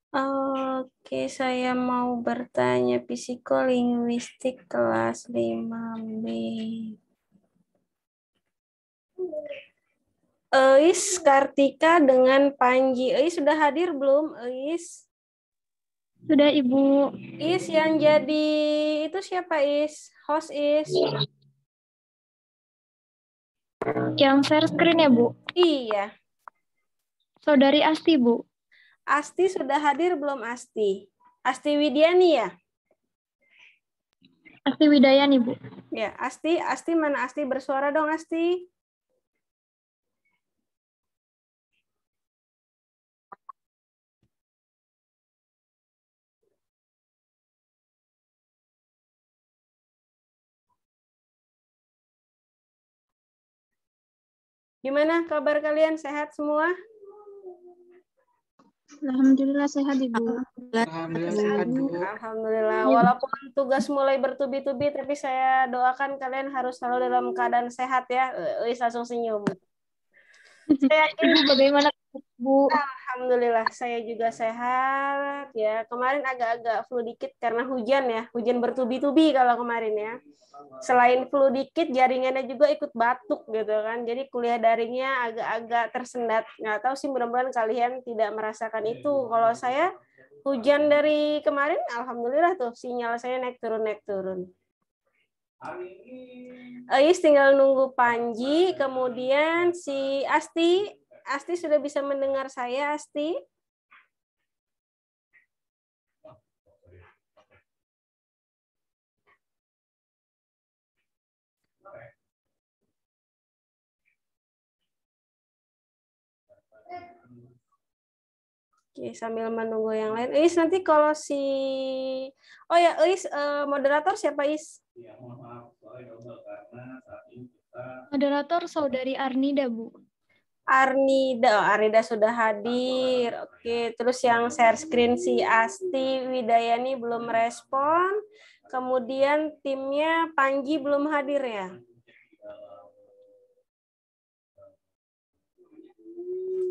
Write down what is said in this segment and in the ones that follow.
Oke, saya mau bertanya psikolinguistik kelas 5B. Eis, Kartika dengan Panji. Eis sudah hadir belum, Eis? Sudah, Ibu. Is yang jadi itu siapa, Is? Host, Is? Yang share screen ya, Bu? Iya. Saudari Asti, Bu. Asti sudah hadir belum, Asti? Asti Widiani ya? Asti Widayani, Bu. Ya, Asti mana Asti? Bersuara dong, Asti. Gimana kabar kalian? Sehat semua? Alhamdulillah sehat, Ibu. Alhamdulillah sehat, Bu. Alhamdulillah. Walaupun tugas mulai bertubi-tubi, tapi saya doakan kalian harus selalu dalam keadaan sehat ya. Langsung senyum. Saya Ibu bagaimana, Bu? Alhamdulillah saya juga sehat ya. Kemarin agak-agak flu dikit karena hujan ya. Hujan bertubi-tubi kalau kemarin ya. Selain flu dikit, jaringannya juga ikut batuk gitu kan. Jadi kuliah daringnya agak-agak tersendat. Nggak tahu sih, mudah-mudahan kalian tidak merasakan itu. Kalau saya hujan dari kemarin, alhamdulillah tuh sinyal saya naik turun. Ais tinggal nunggu Panji, kemudian si Asti. Asti sudah bisa mendengar saya, Asti? Oke, sambil menunggu yang lain. Is nanti kalau si oh ya, Is moderator siapa, Is? Moderator Saudari Arnida, Bu. Arnida sudah hadir. Oke, terus yang share screen si Asti Widayani belum respon. Kemudian timnya Panji belum hadir ya?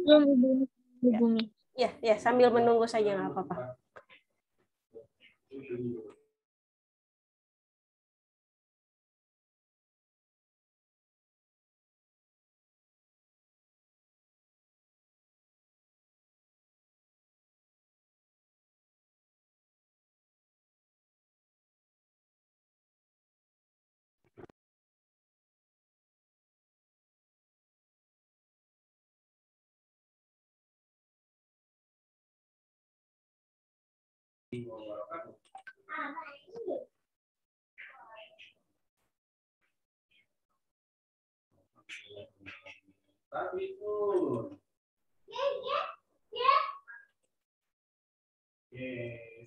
Belum, Ibu. Hubungi. Ya, sambil menunggu saja nggak apa-apa.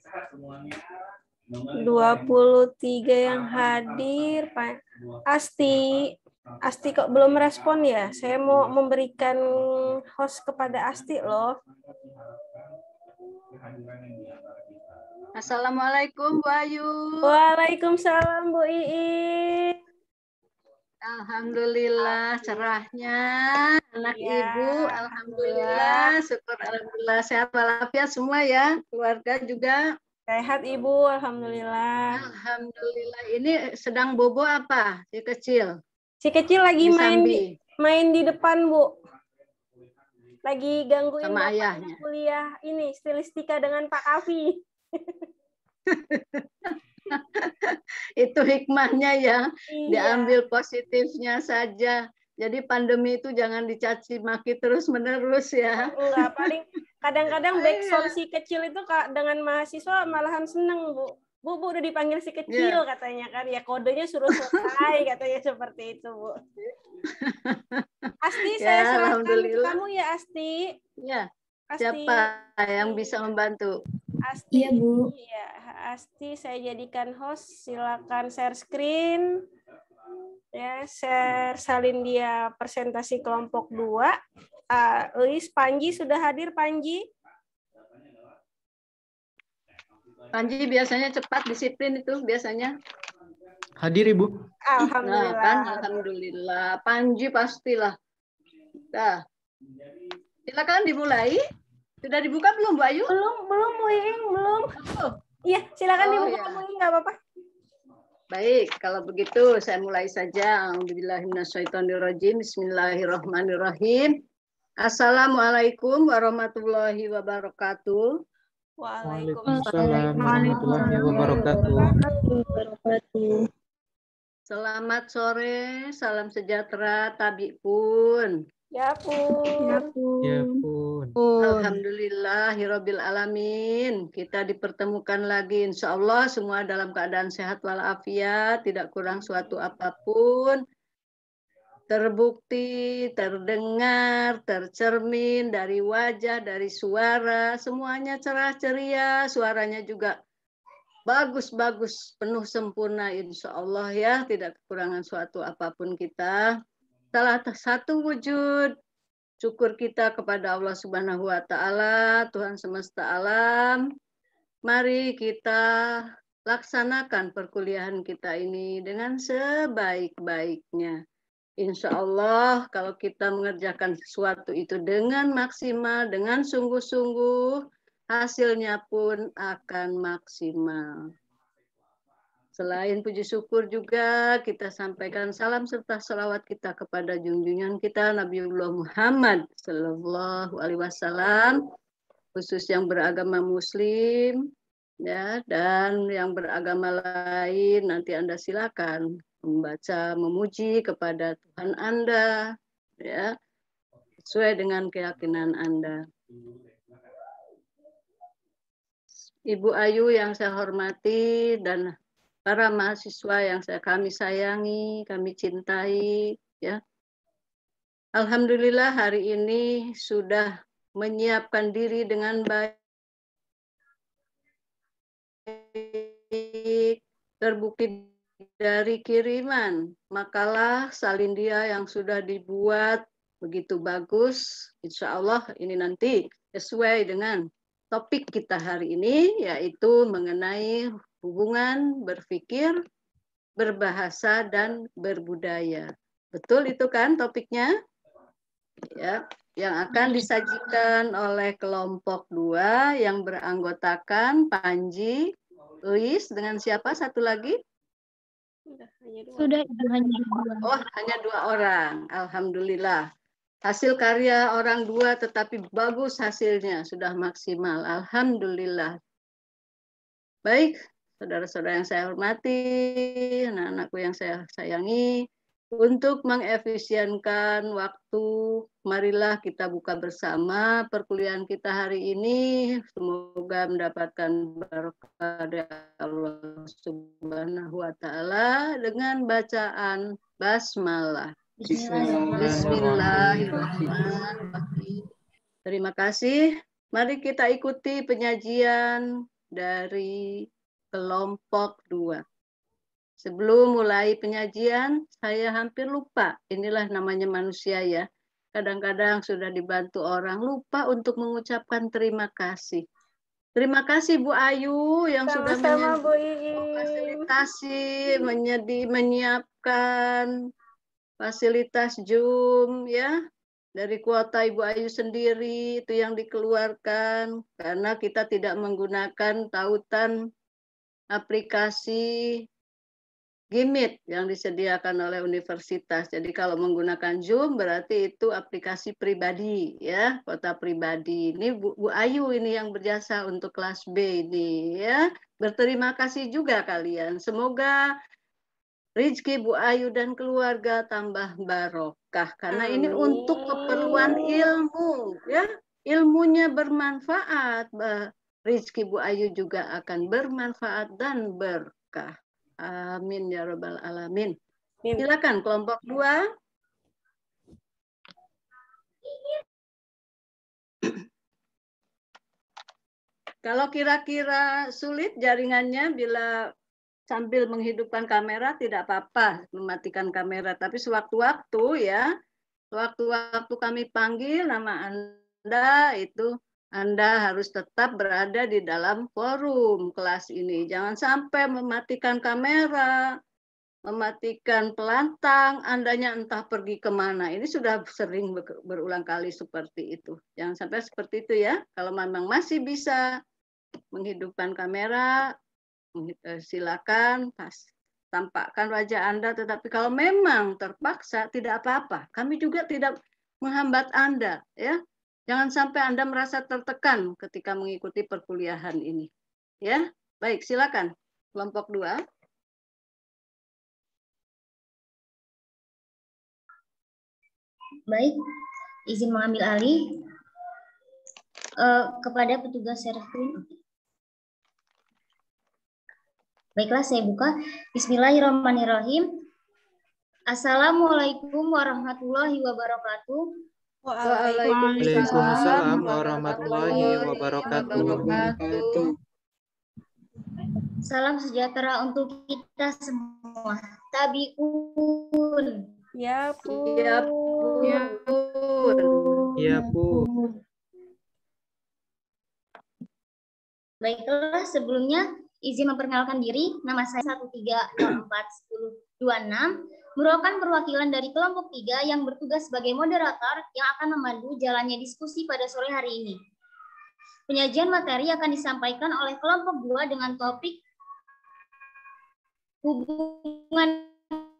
Sehat semuanya. 23 yang hadir, Pak Asti. Asti kok belum respon ya? Saya mau memberikan host kepada Asti loh. Assalamualaikum, Bu Ayu. Waalaikumsalam, Bu Iin. Alhamdulillah cerahnya anak Ya, Ibu. Alhamdulillah, syukur alhamdulillah sehat walafiat semua ya. Keluarga juga. Sehat Ibu, alhamdulillah. Alhamdulillah. Ini sedang bobo apa? Si kecil. Si kecil lagi Di main Sambi. main di depan, Bu. Lagi gangguin Sama bapaknya ayahnya. kuliah ini stilistika dengan Pak Kavi. Itu hikmahnya ya. Iya. Diambil positifnya saja. Jadi pandemi itu jangan dicaci maki terus-menerus ya. Enggak, paling kadang-kadang backsound si kecil itu dengan mahasiswa malahan seneng, Bu. Bu udah dipanggil si kecil katanya kan. Ya kodenya suruh selesai katanya seperti itu, Bu. Asti, saya serahkan ke kamu ya, Asti. Ya. Asti. Siapa yang bisa membantu? Asti. Iya, Bu. Ya, Asti saya jadikan host. Silakan share screen. Ya, share salin dia presentasi kelompok 2. Eis, Panji sudah hadir, Panji? Panji biasanya cepat, disiplin itu biasanya. Hadir, Ibu. Alhamdulillah. Nah, kan alhamdulillah. Panji pastilah Dah. Silakan dimulai. Sudah dibuka belum, Bu Ayu? Belum, Bu Iing, belum. Oh, Iya, silakan Oh, dibuka, ya. Bu Iing, nggak apa-apa. baik, kalau begitu saya mulai saja. A'udzubillahiminasyaitonirrajim. Bismillahirrahmanirrahim. Assalamualaikum warahmatullahi wabarakatuh. Waalaikumsalam warahmatullahi wabarakatuh. Selamat sore, salam sejahtera, tabi pun. Ya, Ya Pun. Ya pun. pun. Alhamdulillahirabbil alamin. Kita dipertemukan lagi insya Allah semua dalam keadaan sehat walafiat, tidak kurang suatu apapun. Terbukti, terdengar, tercermin dari wajah, dari suara, semuanya cerah ceria, suaranya juga bagus-bagus, penuh sempurna insya Allah ya, tidak kekurangan suatu apapun kita. Salah satu wujud syukur kita kepada Allah Subhanahu wa taala, Tuhan semesta alam. Mari kita laksanakan perkuliahan kita ini dengan sebaik-baiknya. Insya Allah kalau kita mengerjakan sesuatu itu dengan maksimal, dengan sungguh-sungguh, hasilnya pun akan maksimal. Selain puji syukur juga kita sampaikan salam serta salawat kita kepada junjungan kita Nabiullah Muhammad Sallallahu Alaihi Wasallam, khusus yang beragama Muslim ya, dan yang beragama lain nanti Anda silakan membaca memuji kepada Tuhan Anda ya, sesuai dengan keyakinan Anda. Ibu Ayu yang saya hormati dan para mahasiswa yang kami sayangi, kami cintai, ya. Alhamdulillah hari ini sudah menyiapkan diri dengan baik, terbukti dari kiriman makalah salindia yang sudah dibuat begitu bagus. Insya Allah ini nanti sesuai dengan topik kita hari ini, yaitu mengenai hubungan berpikir, berbahasa, dan berbudaya. Betul itu kan topiknya? Ya, yang akan disajikan oleh kelompok 2 yang beranggotakan Panji, Luis, dengan siapa satu lagi? Sudah Ibu, hanya 2. Oh, hanya 2 orang. Alhamdulillah. Hasil karya orang 2 tetapi bagus hasilnya, sudah maksimal. Alhamdulillah. Baik, saudara-saudara yang saya hormati, anak-anakku yang saya sayangi, untuk mengefisienkan waktu, marilah kita buka bersama perkuliahan kita hari ini. Semoga mendapatkan berkah dari Allah Subhanahu wa taala dengan bacaan basmalah. Bismillahirrahmanirrahim. Terima kasih. Mari kita ikuti penyajian dari kelompok 2. Sebelum mulai penyajian, saya hampir lupa. Inilah namanya manusia ya. Kadang-kadang sudah dibantu orang, lupa untuk mengucapkan terima kasih. Terima kasih Bu Ayu yang sudah memfasilitasi, menyiapkan fasilitas Zoom ya. Dari kuota Ibu Ayu sendiri itu yang dikeluarkan karena kita tidak menggunakan tautan aplikasi Gimit yang disediakan oleh universitas. Jadi kalau menggunakan Zoom berarti itu aplikasi pribadi ya, kuota pribadi. Ini Bu Ayu ini yang berjasa untuk kelas B ini ya. Berterima kasih juga kalian. Semoga rezeki Bu Ayu dan keluarga tambah barokah karena ini untuk keperluan ilmu ya, ilmunya bermanfaat, rezeki Bu Ayu juga akan bermanfaat dan berkah. Amin ya rabbal alamin. Silakan kelompok 2. Kalau kira-kira sulit jaringannya, bila sambil menghidupkan kamera tidak apa-apa mematikan kamera, tapi sewaktu-waktu ya, waktu-waktu kami panggil nama Anda itu Anda harus tetap berada di dalam forum kelas ini. Jangan sampai mematikan kamera, mematikan pelantang, Andanya entah pergi kemana. Ini sudah sering berulang kali seperti itu. Jangan sampai seperti itu ya. Kalau memang masih bisa menghidupkan kamera, silakan tampakkan wajah Anda. Tetapi kalau memang terpaksa, tidak apa-apa. Kami juga tidak menghambat Anda, ya. Jangan sampai Anda merasa tertekan ketika mengikuti perkuliahan ini. Ya, baik, silakan. Kelompok 2. Baik, izin mengambil alih kepada petugas share screen. Baiklah, saya buka. Bismillahirrahmanirrahim. Assalamualaikum warahmatullahi wabarakatuh. Waalaikumsalam warahmatullahi wabarakatuh. Salam sejahtera untuk kita semua. Tabiun. Ya, Bu. Ya, Bu. Iya, Bu. Baiklah, sebelumnya izin memperkenalkan diri. Nama saya 13041026, merupakan perwakilan dari kelompok 3 yang bertugas sebagai moderator yang akan memandu jalannya diskusi pada sore hari ini. Penyajian materi akan disampaikan oleh kelompok 2 dengan topik hubungan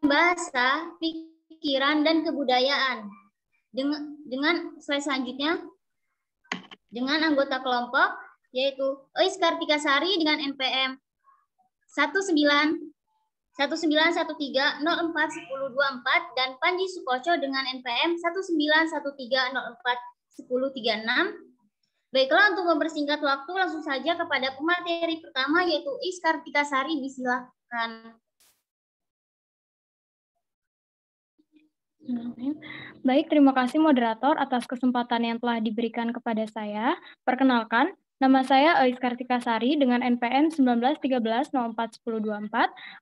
bahasa, pikiran, dan kebudayaan. Dengan slide selanjutnya, dengan anggota kelompok, yaitu Eis Kartikasari dengan NPM 1913041024 dan Panji Sukoco dengan NPM 1913041036. Baiklah, untuk mempersingkat waktu langsung saja kepada pemateri pertama yaitu Eis Kartikasari, disilakan. Baik, terima kasih moderator atas kesempatan yang telah diberikan kepada saya. Perkenalkan, nama saya Eis Kartikasari dengan NPM 1913041024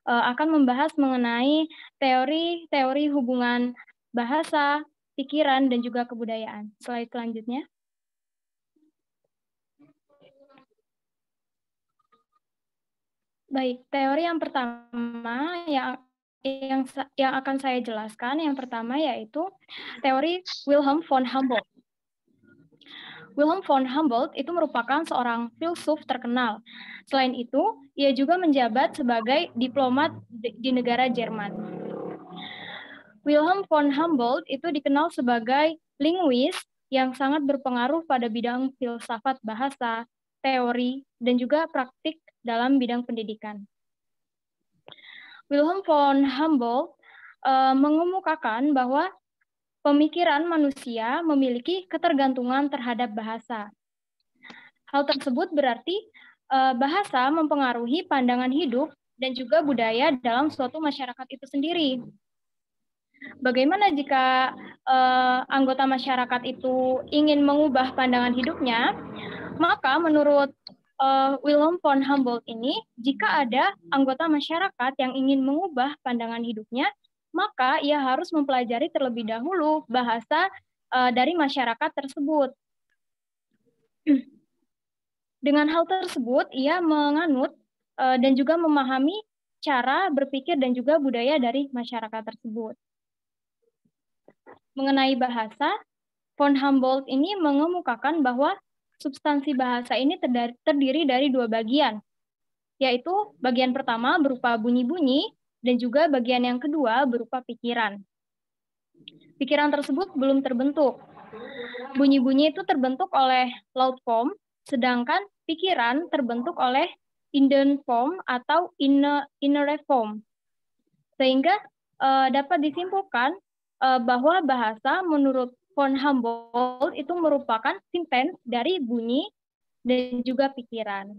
akan membahas mengenai teori hubungan bahasa, pikiran, dan juga kebudayaan. Slide selanjutnya. Baik, teori yang pertama yang akan saya jelaskan, yang pertama yaitu teori Wilhelm von Humboldt. Wilhelm von Humboldt itu merupakan seorang filsuf terkenal. Selain itu, ia juga menjabat sebagai diplomat di negara Jerman. Wilhelm von Humboldt itu dikenal sebagai linguis yang sangat berpengaruh pada bidang filsafat bahasa, teori, dan juga praktik dalam bidang pendidikan. Wilhelm von Humboldt mengemukakan bahwa pemikiran manusia memiliki ketergantungan terhadap bahasa. Hal tersebut berarti bahasa mempengaruhi pandangan hidup dan juga budaya dalam suatu masyarakat itu sendiri. Bagaimana jika anggota masyarakat itu ingin mengubah pandangan hidupnya? Maka menurut Wilhelm von Humboldt ini, jika ada anggota masyarakat yang ingin mengubah pandangan hidupnya, maka ia harus mempelajari terlebih dahulu bahasa dari masyarakat tersebut. Dengan hal tersebut, ia menganut dan juga memahami cara berpikir dan juga budaya dari masyarakat tersebut. Mengenai bahasa, von Humboldt ini mengemukakan bahwa substansi bahasa ini terdiri dari dua bagian, yaitu bagian pertama berupa bunyi-bunyi dan juga bagian yang kedua berupa pikiran. Pikiran tersebut belum terbentuk. Bunyi-bunyi itu terbentuk oleh laut form, sedangkan pikiran terbentuk oleh inden form atau inner form. Sehingga dapat disimpulkan bahwa bahasa menurut von Humboldt itu merupakan sintens dari bunyi dan juga pikiran.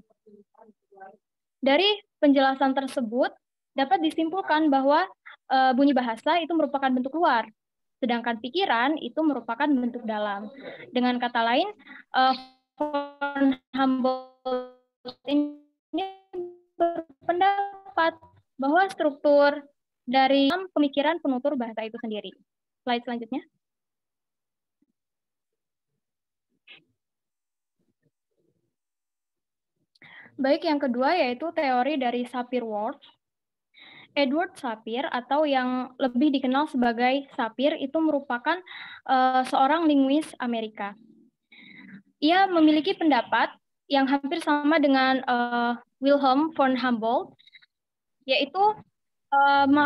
Dari penjelasan tersebut dapat disimpulkan bahwa bunyi bahasa itu merupakan bentuk luar, sedangkan pikiran itu merupakan bentuk dalam. Dengan kata lain, von Humboldt ini berpendapat bahwa struktur dari pemikiran penutur bahasa itu sendiri. Slide selanjutnya. Baik, yang kedua yaitu teori dari Sapir-Whorf. Edward Sapir atau yang lebih dikenal sebagai Sapir itu merupakan seorang linguis Amerika. Ia memiliki pendapat yang hampir sama dengan Wilhelm von Humboldt, yaitu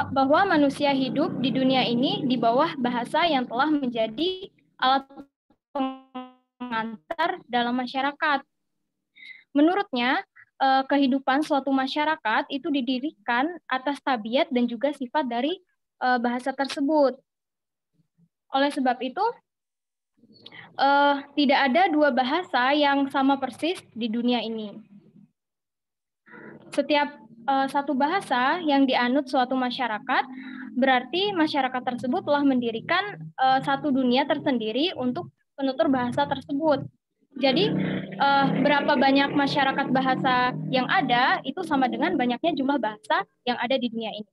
bahwa manusia hidup di dunia ini di bawah bahasa yang telah menjadi alat pengantar dalam masyarakat. Menurutnya, kehidupan suatu masyarakat itu didirikan atas tabiat dan juga sifat dari bahasa tersebut. Oleh sebab itu, tidak ada dua bahasa yang sama persis di dunia ini. Setiap satu bahasa yang dianut suatu masyarakat, berarti masyarakat tersebut telah mendirikan satu dunia tersendiri untuk penutur bahasa tersebut. Jadi, berapa banyak masyarakat bahasa yang ada, itu sama dengan banyaknya jumlah bahasa yang ada di dunia ini.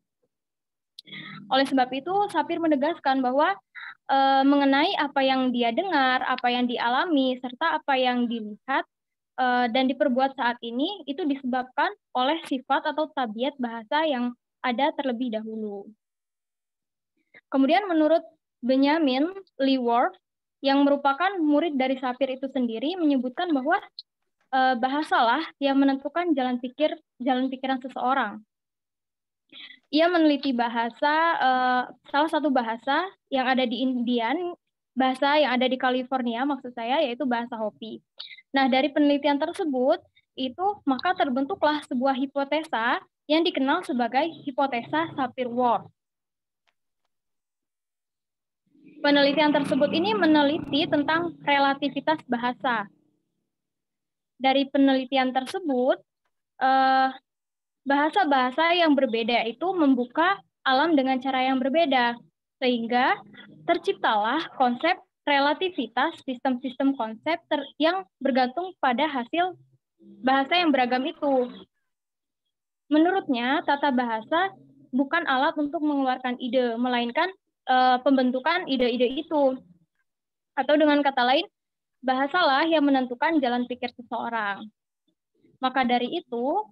Oleh sebab itu, Sapir menegaskan bahwa mengenai apa yang dia dengar, apa yang dialami, serta apa yang dilihat dan diperbuat saat ini, itu disebabkan oleh sifat atau tabiat bahasa yang ada terlebih dahulu. Kemudian menurut Benjamin Leavenworth, yang merupakan murid dari Sapir itu sendiri, menyebutkan bahwa bahasalah yang menentukan jalan pikiran seseorang. Ia meneliti bahasa, salah satu bahasa yang ada di Indian, bahasa yang ada di California maksud saya, yaitu bahasa Hopi. Nah, dari penelitian tersebut, itu maka terbentuklah sebuah hipotesa yang dikenal sebagai hipotesa Sapir-Whorf. Penelitian tersebut ini meneliti tentang relativitas bahasa. Dari penelitian tersebut, bahasa-bahasa yang berbeda itu membuka alam dengan cara yang berbeda, sehingga terciptalah konsep relativitas, sistem-sistem konsep yang bergantung pada hasil bahasa yang beragam itu. Menurutnya, tata bahasa bukan alat untuk mengeluarkan ide, melainkan pembentukan ide-ide itu. Atau dengan kata lain, bahasalah yang menentukan jalan pikir seseorang. Maka dari itu,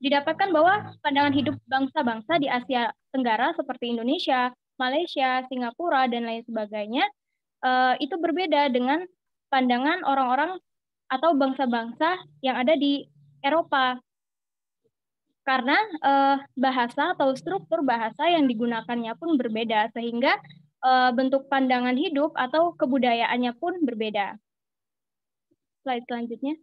didapatkan bahwa pandangan hidup bangsa-bangsa di Asia Tenggara seperti Indonesia, Malaysia, Singapura, dan lain sebagainya, itu berbeda dengan pandangan orang-orang atau bangsa-bangsa yang ada di Eropa. Karena bahasa atau struktur bahasa yang digunakannya pun berbeda, sehingga bentuk pandangan hidup atau kebudayaannya pun berbeda. Slide selanjutnya.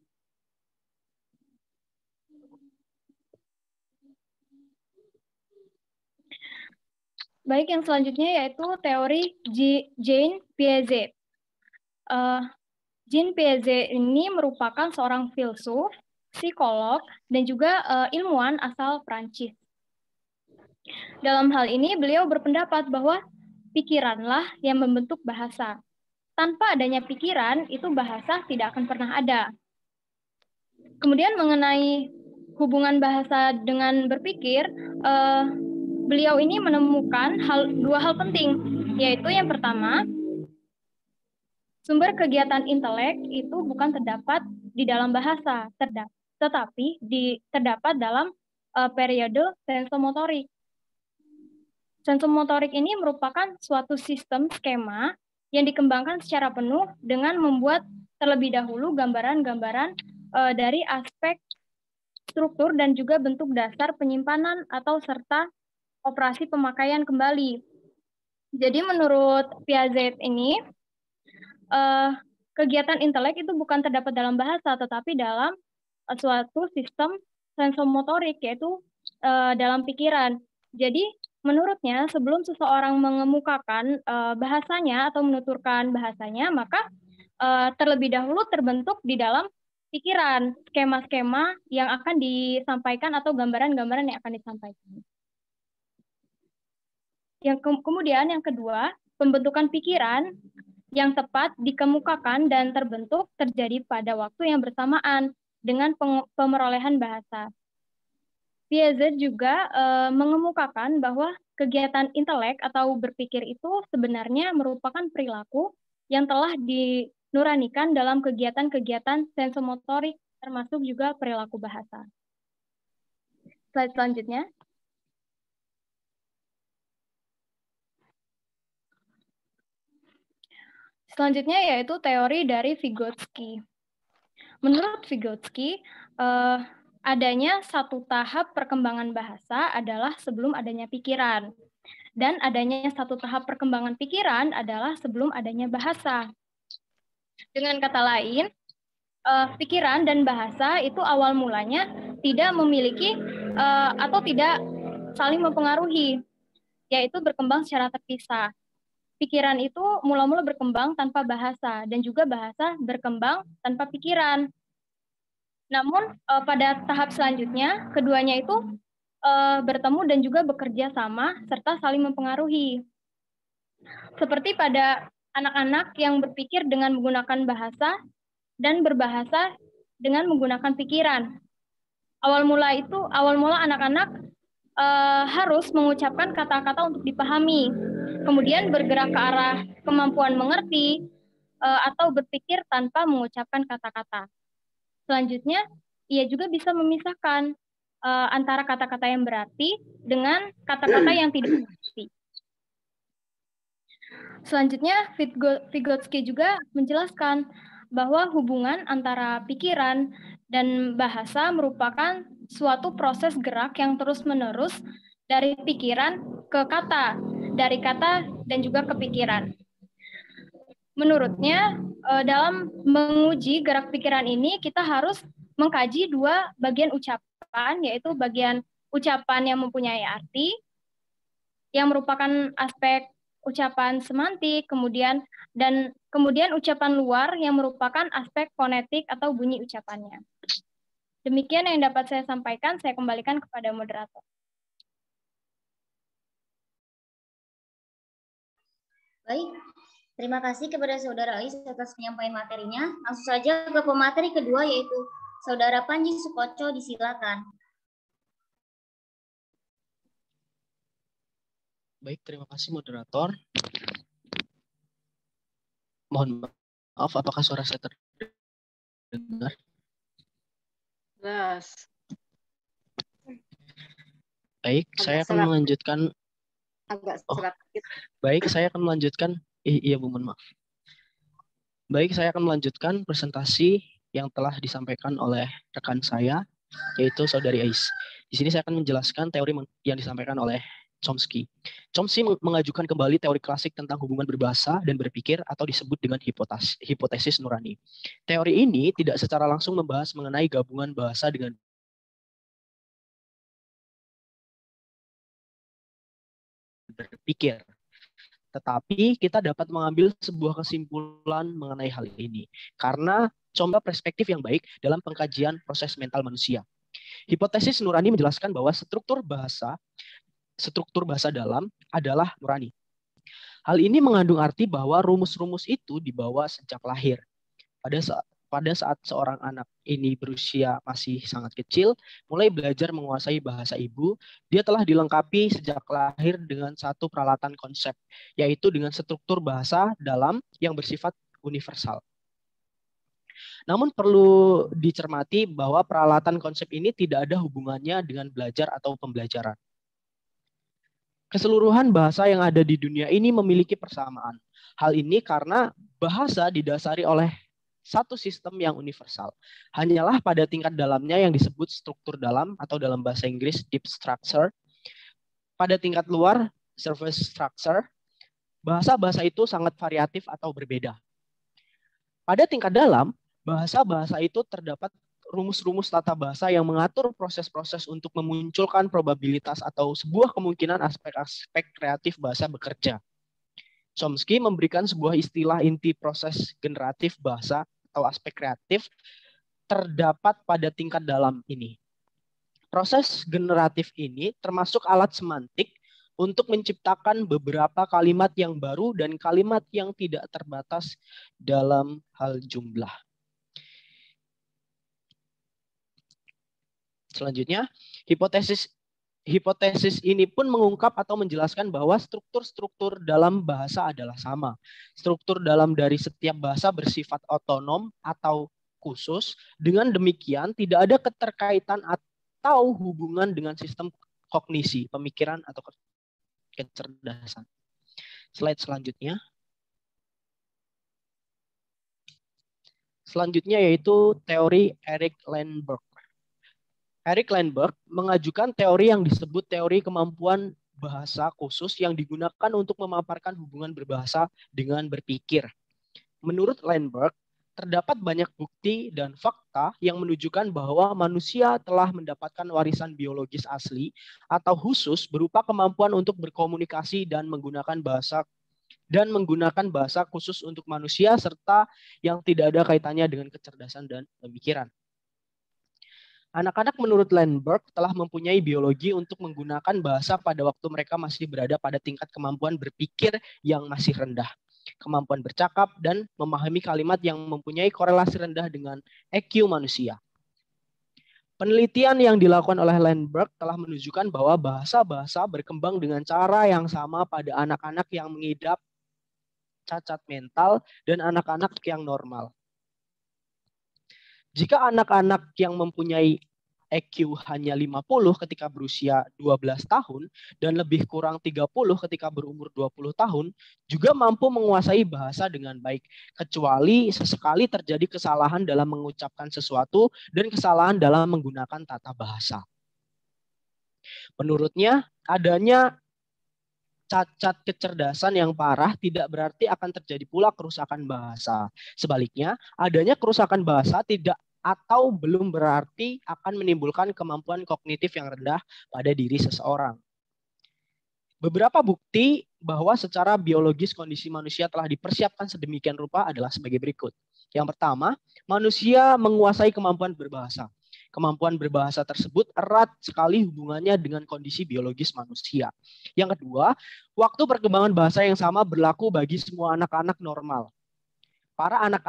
Baik, yang selanjutnya yaitu teori Jean Piaget. Jean Piaget ini merupakan seorang filsuf, psikolog, dan juga ilmuwan asal Prancis. Dalam hal ini, beliau berpendapat bahwa pikiranlah yang membentuk bahasa. Tanpa adanya pikiran, itu bahasa tidak akan pernah ada. Kemudian mengenai hubungan bahasa dengan berpikir, beliau ini menemukan dua hal penting, yaitu yang pertama, sumber kegiatan intelek itu bukan terdapat di dalam bahasa, tetapi terdapat dalam periode sensomotorik. Sensomotorik ini merupakan suatu sistem skema yang dikembangkan secara penuh dengan membuat terlebih dahulu gambaran-gambaran dari aspek struktur dan juga bentuk dasar penyimpanan atau serta operasi pemakaian kembali. Jadi menurut Piaget ini, kegiatan intelek itu bukan terdapat dalam bahasa, tetapi dalam suatu sistem sensomotorik, yaitu dalam pikiran. Jadi menurutnya, sebelum seseorang mengemukakan bahasanya atau menuturkan bahasanya, maka terlebih dahulu terbentuk di dalam pikiran skema-skema yang akan disampaikan atau gambaran-gambaran yang akan disampaikan. Kemudian yang kedua, pembentukan pikiran yang tepat dikemukakan dan terbentuk terjadi pada waktu yang bersamaan dengan pemerolehan bahasa. Piaget juga mengemukakan bahwa kegiatan intelek atau berpikir itu sebenarnya merupakan perilaku yang telah dinuranikan dalam kegiatan-kegiatan sensomotorik, termasuk juga perilaku bahasa. Slide selanjutnya. Selanjutnya yaitu teori dari Vygotsky. Menurut Vygotsky, adanya satu tahap perkembangan bahasa adalah sebelum adanya pikiran. Dan adanya satu tahap perkembangan pikiran adalah sebelum adanya bahasa. Dengan kata lain, pikiran dan bahasa itu awal mulanya tidak memiliki atau tidak saling mempengaruhi, yaitu berkembang secara terpisah. Pikiran itu mula-mula berkembang tanpa bahasa, dan juga bahasa berkembang tanpa pikiran. Namun pada tahap selanjutnya, keduanya itu bertemu dan juga bekerja sama, serta saling mempengaruhi. Seperti pada anak-anak yang berpikir dengan menggunakan bahasa, dan berbahasa dengan menggunakan pikiran. Awal mula anak-anak harus mengucapkan kata-kata untuk dipahami, kemudian bergerak ke arah kemampuan mengerti atau berpikir tanpa mengucapkan kata-kata. Selanjutnya, ia juga bisa memisahkan antara kata-kata yang berarti dengan kata-kata yang tidak berarti. Selanjutnya, Vygotsky juga menjelaskan bahwa hubungan antara pikiran dan bahasa merupakan suatu proses gerak yang terus-menerus dari pikiran ke kata, dari kata dan juga ke pikiran. Menurutnya, dalam menguji gerak pikiran ini, kita harus mengkaji dua bagian ucapan, yaitu bagian ucapan yang mempunyai arti, yang merupakan aspek ucapan semantik, kemudian ucapan luar yang merupakan aspek fonetik atau bunyi ucapannya. Demikian yang dapat saya sampaikan, saya kembalikan kepada moderator. Baik, terima kasih kepada Saudara Ais atas penyampaian materinya. Langsung saja ke pemateri kedua, yaitu Saudara Panji Sukoco, disilakan. Baik, terima kasih moderator. Mohon maaf, apakah suara saya terdengar? Jelas. Baik, saya akan melanjutkan. Agak serak. Baik, saya akan melanjutkan. Iya, Bu, mohon maaf. Baik, saya akan melanjutkan presentasi yang telah disampaikan oleh rekan saya, yaitu Saudari Ais. Di sini saya akan menjelaskan teori yang disampaikan oleh Chomsky. Chomsky mengajukan kembali teori klasik tentang hubungan berbahasa dan berpikir atau disebut dengan hipotesis nurani. Teori ini tidak secara langsung membahas mengenai gabungan bahasa dengan berpikir. Tetapi kita dapat mengambil sebuah kesimpulan mengenai hal ini karena contoh perspektif yang baik dalam pengkajian proses mental manusia. Hipotesis nurani menjelaskan bahwa struktur bahasa dalam adalah nurani. Hal ini mengandung arti bahwa rumus-rumus itu dibawa sejak lahir. Pada saat seorang anak ini berusia masih sangat kecil, mulai belajar menguasai bahasa ibu, dia telah dilengkapi sejak lahir dengan satu peralatan konsep, yaitu dengan struktur bahasa dalam yang bersifat universal. Namun perlu dicermati bahwa peralatan konsep ini tidak ada hubungannya dengan belajar atau pembelajaran. Keseluruhan bahasa yang ada di dunia ini memiliki persamaan. Hal ini karena bahasa didasari oleh satu sistem yang universal. Hanyalah pada tingkat dalamnya yang disebut struktur dalam atau dalam bahasa Inggris deep structure. Pada tingkat luar surface structure, bahasa-bahasa itu sangat variatif atau berbeda. Pada tingkat dalam, bahasa-bahasa itu terdapat rumus-rumus tata bahasa yang mengatur proses-proses untuk memunculkan probabilitas atau sebuah kemungkinan aspek-aspek kreatif bahasa bekerja. Chomsky memberikan sebuah istilah inti proses generatif bahasa atau aspek kreatif terdapat pada tingkat dalam ini. Proses generatif ini termasuk alat semantik untuk menciptakan beberapa kalimat yang baru dan kalimat yang tidak terbatas dalam hal jumlah. Selanjutnya, hipotesis ini pun mengungkap atau menjelaskan bahwa struktur-struktur dalam bahasa adalah sama. Struktur dalam dari setiap bahasa bersifat otonom atau khusus. Dengan demikian, tidak ada keterkaitan atau hubungan dengan sistem kognisi, pemikiran atau kecerdasan. Slide selanjutnya. Selanjutnya yaitu teori Eric Lindbergh. Eric Lindbergh mengajukan teori yang disebut teori kemampuan bahasa khusus yang digunakan untuk memaparkan hubungan berbahasa dengan berpikir. Menurut Lindbergh, terdapat banyak bukti dan fakta yang menunjukkan bahwa manusia telah mendapatkan warisan biologis asli atau khusus berupa kemampuan untuk berkomunikasi dan menggunakan bahasa khusus untuk manusia serta yang tidak ada kaitannya dengan kecerdasan dan pemikiran. Anak-anak menurut Lindbergh telah mempunyai biologi untuk menggunakan bahasa pada waktu mereka masih berada pada tingkat kemampuan berpikir yang masih rendah. Kemampuan bercakap dan memahami kalimat yang mempunyai korelasi rendah dengan EQ manusia. Penelitian yang dilakukan oleh Lindbergh telah menunjukkan bahwa bahasa-bahasa berkembang dengan cara yang sama pada anak-anak yang mengidap cacat mental dan anak-anak yang normal. Jika anak-anak yang mempunyai EQ hanya 50 ketika berusia 12 tahun dan lebih kurang 30 ketika berumur 20 tahun, juga mampu menguasai bahasa dengan baik, kecuali sesekali terjadi kesalahan dalam mengucapkan sesuatu dan kesalahan dalam menggunakan tata bahasa. Menurutnya, adanya cacat kecerdasan yang parah tidak berarti akan terjadi pula kerusakan bahasa. Sebaliknya, adanya kerusakan bahasa tidak atau belum berarti akan menimbulkan kemampuan kognitif yang rendah pada diri seseorang. Beberapa bukti bahwa secara biologis kondisi manusia telah dipersiapkan sedemikian rupa adalah sebagai berikut. Yang pertama, manusia menguasai kemampuan berbahasa. Kemampuan berbahasa tersebut erat sekali hubungannya dengan kondisi biologis manusia. Yang kedua, waktu perkembangan bahasa yang sama berlaku bagi semua anak-anak normal. Para anak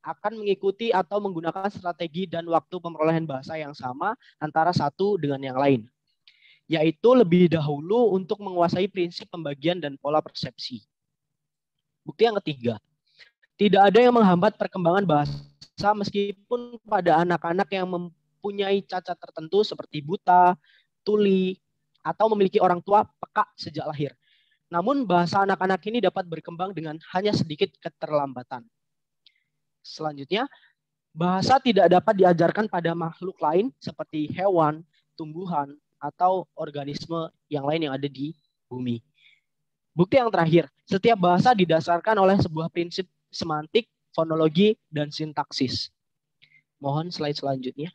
akan mengikuti atau menggunakan strategi dan waktu pemerolehan bahasa yang sama antara satu dengan yang lain, yaitu lebih dahulu untuk menguasai prinsip pembagian dan pola persepsi. Bukti yang ketiga, tidak ada yang menghambat perkembangan bahasa meskipun pada anak-anak yang mempunyai cacat tertentu seperti buta, tuli, atau memiliki orang tua peka sejak lahir. Namun bahasa anak-anak ini dapat berkembang dengan hanya sedikit keterlambatan. Selanjutnya, bahasa tidak dapat diajarkan pada makhluk lain seperti hewan, tumbuhan, atau organisme yang lain yang ada di bumi. Bukti yang terakhir, setiap bahasa didasarkan oleh sebuah prinsip semantik, fonologi, dan sintaksis. Mohon slide selanjutnya.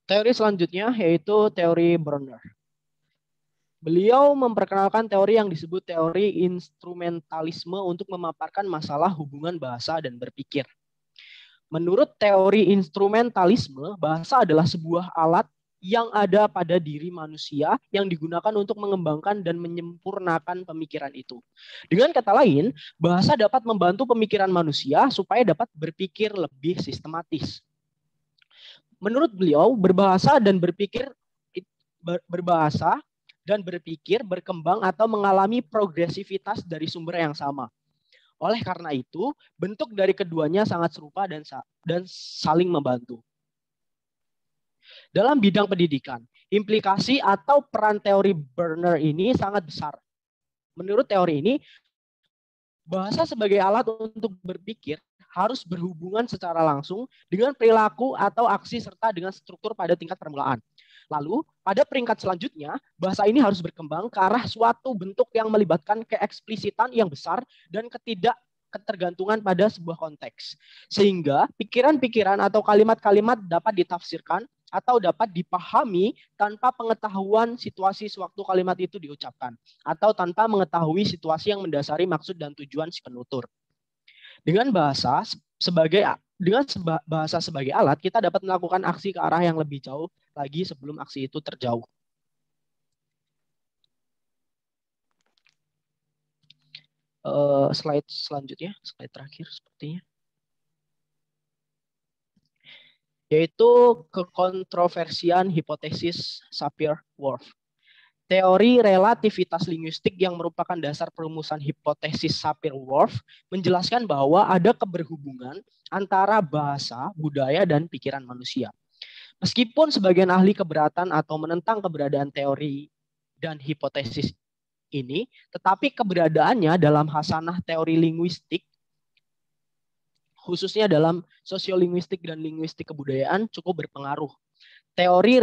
Teori selanjutnya yaitu teori Bronner. Beliau memperkenalkan teori yang disebut teori instrumentalisme untuk memaparkan masalah hubungan bahasa dan berpikir. Menurut teori instrumentalisme, bahasa adalah sebuah alat yang ada pada diri manusia yang digunakan untuk mengembangkan dan menyempurnakan pemikiran itu. Dengan kata lain, bahasa dapat membantu pemikiran manusia supaya dapat berpikir lebih sistematis. Menurut beliau, berbahasa dan berpikir berkembang atau mengalami progresivitas dari sumber yang sama. Oleh karena itu, bentuk dari keduanya sangat serupa dan saling membantu. Dalam bidang pendidikan, implikasi atau peran teori Bronner ini sangat besar. Menurut teori ini, bahasa sebagai alat untuk berpikir harus berhubungan secara langsung dengan perilaku atau aksi serta dengan struktur pada tingkat permulaan. Lalu, pada peringkat selanjutnya, bahasa ini harus berkembang ke arah suatu bentuk yang melibatkan keeksplisitan yang besar dan ketergantungan pada sebuah konteks. Sehingga pikiran-pikiran atau kalimat-kalimat dapat ditafsirkan atau dapat dipahami tanpa pengetahuan situasi sewaktu kalimat itu diucapkan, atau tanpa mengetahui situasi yang mendasari maksud dan tujuan si penutur. Dengan bahasa sebagai alat, kita dapat melakukan aksi ke arah yang lebih jauh lagi sebelum aksi itu terjauh. Slide selanjutnya, slide terakhir sepertinya. Yaitu kekontroversian hipotesis Sapir-Whorf. Teori relativitas linguistik yang merupakan dasar perumusan hipotesis Sapir-Whorf menjelaskan bahwa ada keberhubungan antara bahasa, budaya, dan pikiran manusia. Meskipun sebagian ahli keberatan atau menentang keberadaan teori dan hipotesis ini, tetapi keberadaannya dalam hasanah teori linguistik, khususnya dalam sosiolinguistik dan linguistik kebudayaan, cukup berpengaruh. Teori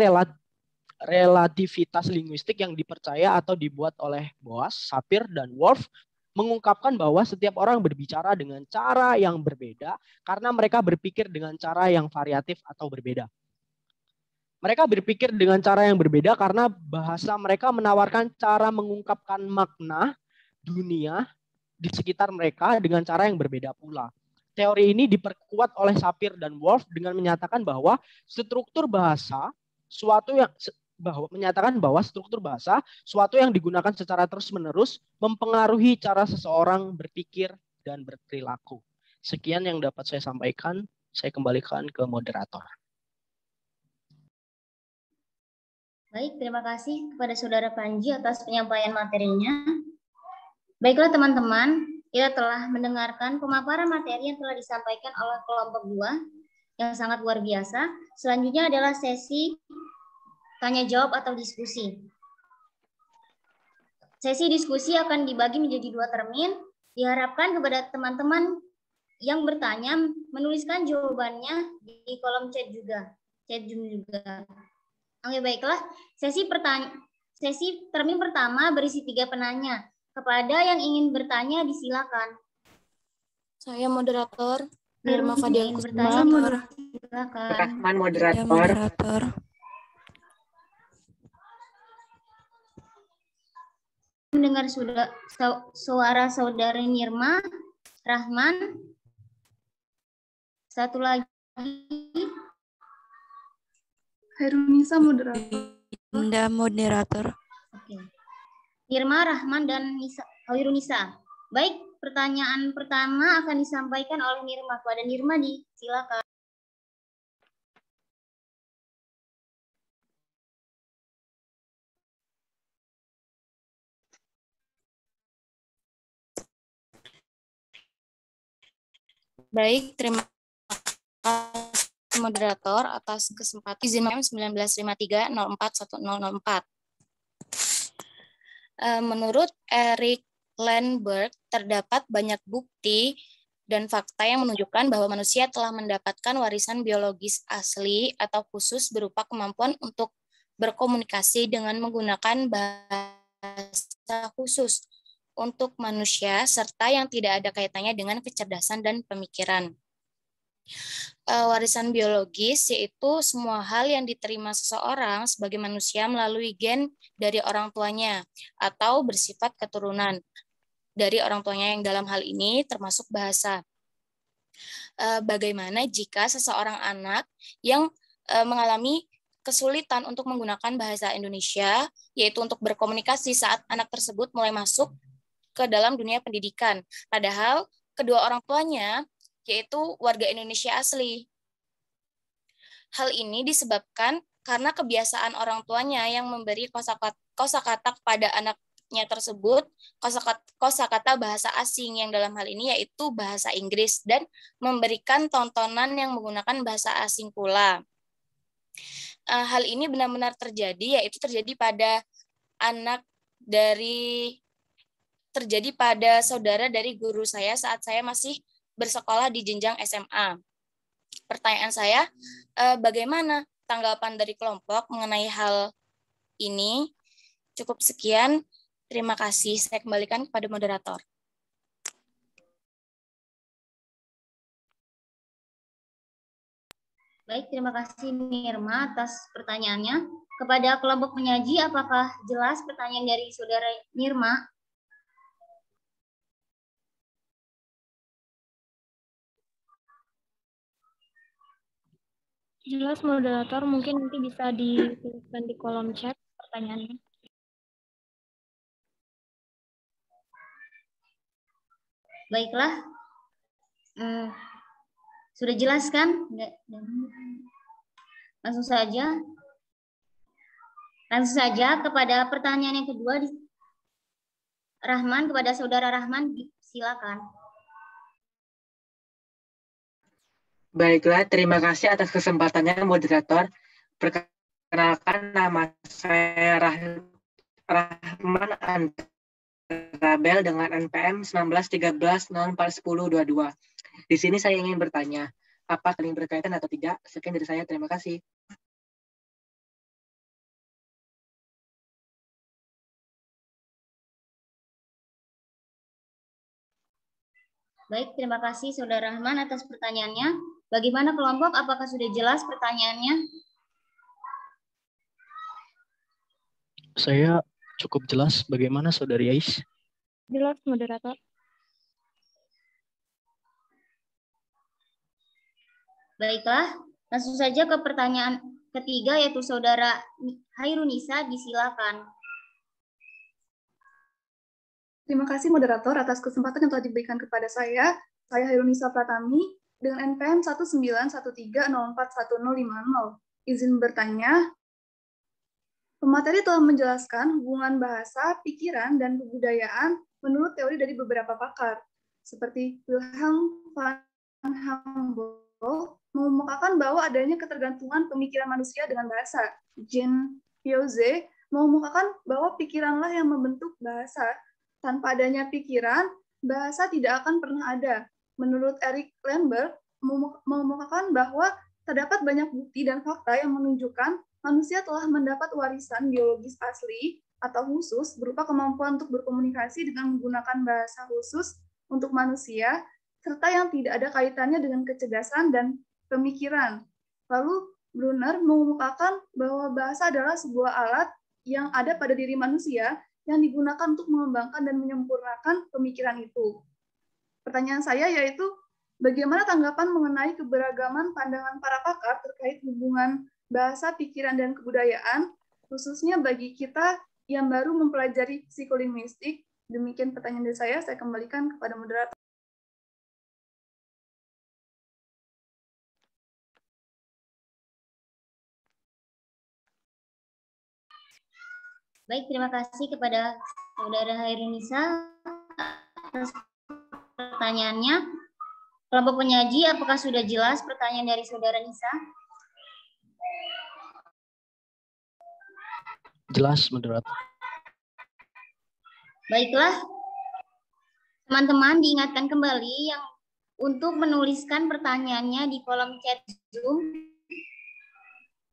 relativitas linguistik yang dipercaya atau dibuat oleh Boas, Sapir, dan Wolff mengungkapkan bahwa setiap orang berbicara dengan cara yang berbeda karena mereka berpikir dengan cara yang variatif atau berbeda. Mereka berpikir dengan cara yang berbeda karena bahasa mereka menawarkan cara mengungkapkan makna dunia di sekitar mereka dengan cara yang berbeda pula. Teori ini diperkuat oleh Sapir dan Wolff dengan menyatakan bahwa struktur bahasa suatu yang digunakan secara terus-menerus mempengaruhi cara seseorang berpikir dan berperilaku. Sekian yang dapat saya sampaikan. Saya kembalikan ke moderator. Baik, terima kasih kepada Saudara Panji atas penyampaian materinya. Baiklah teman-teman, kita telah mendengarkan pemaparan materi yang telah disampaikan oleh kelompok 2 yang sangat luar biasa. Selanjutnya adalah sesi tanya jawab atau diskusi. Sesi diskusi akan dibagi menjadi 2 termin. Diharapkan kepada teman-teman yang bertanya menuliskan jawabannya di kolom chat Zoom juga. Oke, baiklah. Sesi termin pertama berisi 3 penanya. Kepada yang ingin bertanya disilakan. Saya moderator Nirma Fadial Kusuma. Silakan. Rahman moderator. Saya moderator. Mendengar suara saudara Nirma, Rahman. Satu lagi. Hairunisa moderator. Anda moderator. Oke. Nirma, Rahman, dan Hairunisa. Baik, pertanyaan pertama akan disampaikan oleh Nirma. Kepada Nirma, silakan. Baik, terima kasih moderator atas kesempatan izin 1953-04-1004. Menurut Eric Landberg, terdapat banyak bukti dan fakta yang menunjukkan bahwa manusia telah mendapatkan warisan biologis asli atau khusus berupa kemampuan untuk berkomunikasi dengan menggunakan bahasa khusus untuk manusia, serta yang tidak ada kaitannya dengan kecerdasan dan pemikiran. Warisan biologis yaitu semua hal yang diterima seseorang sebagai manusia melalui gen dari orang tuanya atau bersifat keturunan dari orang tuanya yang dalam hal ini termasuk bahasa. Bagaimana jika seseorang anak yang mengalami kesulitan untuk menggunakan bahasa Indonesia, yaitu untuk berkomunikasi saat anak tersebut mulai masuk ke dalam dunia pendidikan, padahal kedua orang tuanya yaitu warga Indonesia asli. Hal ini disebabkan karena kebiasaan orang tuanya yang memberi kosakata kepada anaknya tersebut, kosakata bahasa asing yang dalam hal ini yaitu bahasa Inggris, dan memberikan tontonan yang menggunakan bahasa asing pula. Hal ini benar-benar terjadi, yaitu terjadi pada saudara dari guru saya saat saya masih bersekolah di jenjang SMA. Pertanyaan saya, bagaimana tanggapan dari kelompok mengenai hal ini? Cukup sekian. Terima kasih. Saya kembalikan kepada moderator. Baik, terima kasih Nirma atas pertanyaannya. Kepada kelompok penyaji, apakah jelas pertanyaan dari saudara Nirma? Jelas moderator, mungkin nanti bisa dituliskan di kolom chat pertanyaannya. Baiklah. Sudah jelas kan? Langsung saja kepada pertanyaan yang kedua. Rahman, kepada saudara Rahman, silakan. Baiklah, terima kasih atas kesempatannya moderator. Perkenalkan, nama saya Rahman Rabel dengan NPM 1913041022. Di sini saya ingin bertanya, apa saling berkaitan atau tidak? Sekian dari saya, terima kasih. Baik, terima kasih Saudara Rahman atas pertanyaannya. Bagaimana kelompok? Apakah sudah jelas pertanyaannya? Saya cukup jelas. Bagaimana Saudari Ais? Jelas, moderator. Baiklah, langsung saja ke pertanyaan ketiga, yaitu Saudara Hairunisa, disilakan. Terima kasih moderator atas kesempatan yang telah diberikan kepada saya. Saya Hairunisa Pratami dengan NPM 191304150. Izin bertanya, pemateri telah menjelaskan hubungan bahasa, pikiran, dan kebudayaan menurut teori dari beberapa pakar, seperti Wilhelm van Humboldt mengemukakan bahwa adanya ketergantungan pemikiran manusia dengan bahasa. Jean Piaget mengemukakan bahwa pikiranlah yang membentuk bahasa. Tanpa adanya pikiran, bahasa tidak akan pernah ada. Menurut Eric Lambert, mengemukakan bahwa terdapat banyak bukti dan fakta yang menunjukkan manusia telah mendapat warisan biologis asli atau khusus berupa kemampuan untuk berkomunikasi dengan menggunakan bahasa khusus untuk manusia, serta yang tidak ada kaitannya dengan kecerdasan dan pemikiran. Lalu Brunner mengemukakan bahwa bahasa adalah sebuah alat yang ada pada diri manusia yang digunakan untuk mengembangkan dan menyempurnakan pemikiran itu. Pertanyaan saya yaitu, bagaimana tanggapan mengenai keberagaman pandangan para pakar terkait hubungan bahasa, pikiran, dan kebudayaan, khususnya bagi kita yang baru mempelajari psikolinguistik? Demikian pertanyaan dari saya kembalikan kepada moderator. Baik, terima kasih kepada Saudara Hairunisa atas pertanyaannya. Kelompok penyaji, apakah sudah jelas pertanyaan dari Saudara Nisa? Jelas, moderator. Baiklah, teman-teman diingatkan kembali yang untuk menuliskan pertanyaannya di kolom chat Zoom.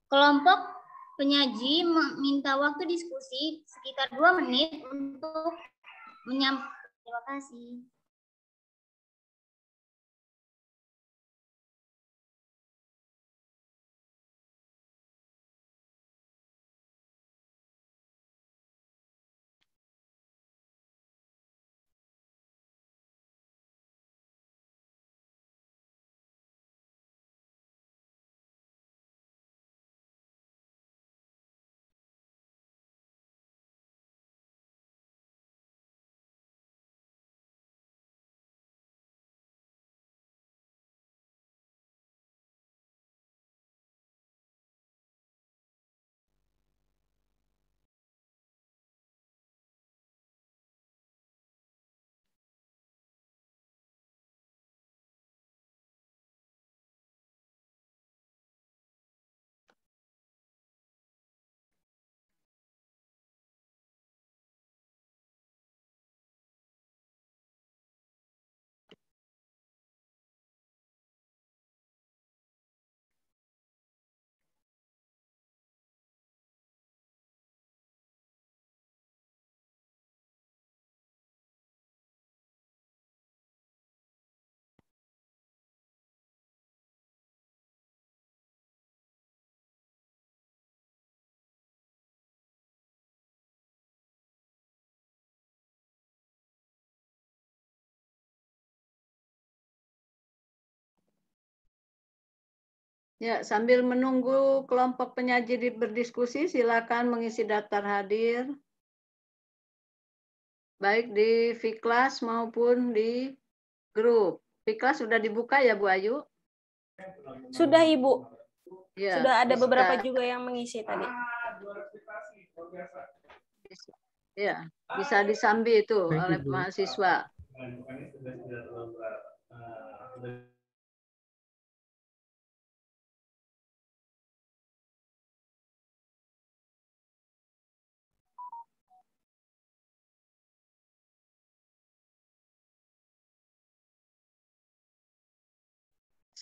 Kelompok penyaji meminta waktu diskusi sekitar 2 menit untuk menyampaikan. Terima kasih. Ya, sambil menunggu kelompok penyaji berdiskusi, silakan mengisi daftar hadir, baik di Vklas maupun di grup. Vklas sudah dibuka ya, Bu Ayu? Sudah, Ibu. Ya, Sudah ada bisa, beberapa juga yang mengisi tadi. ya, bisa disambi itu Baik, oleh Ibu. mahasiswa.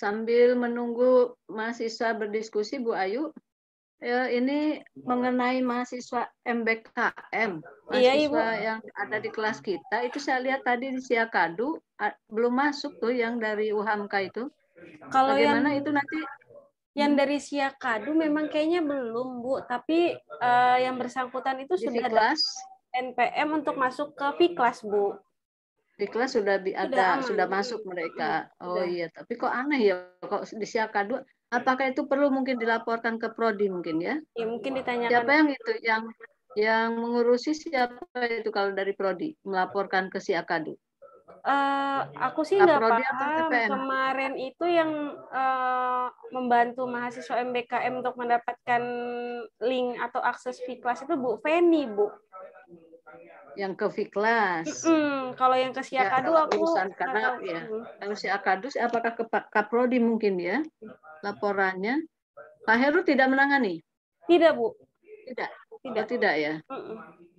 sambil menunggu mahasiswa berdiskusi, Bu Ayu, ini mengenai mahasiswa MBKM, Iya, Ibu. mahasiswa yang ada di kelas kita, itu saya lihat tadi di Siakadu belum masuk tuh yang dari UHAMKA itu. Kalau Bagaimana yang itu nanti? Yang dari Siakadu memang kayaknya belum, Bu. Tapi yang bersangkutan itu Di sudah ada kelas NPM untuk masuk ke Fiklas, Bu. di kelas sudah aman. sudah masuk mereka. Oh Sudah. iya, tapi kok aneh ya kok di Siakadu? Apakah itu perlu mungkin dilaporkan ke Prodi mungkin ya? Ya mungkin ditanyakan. Siapa yang itu yang mengurusi siapa itu kalau dari Prodi melaporkan ke Siakadu? Aku sih nggak Kaprodi atau paham. TPM? Kemarin itu yang membantu mahasiswa MBKM untuk mendapatkan link atau akses Fiklas itu Bu Feni, Bu. Yang ke Fiklas. Kalau yang ke Siakadu Ya, aku urusan karena ya. Kalau Siakadu apakah ke Kaprodi mungkin ya laporannya? Pak Heru tidak menangani? Tidak, Bu. Tidak. Tidak. Oh, tidak ya.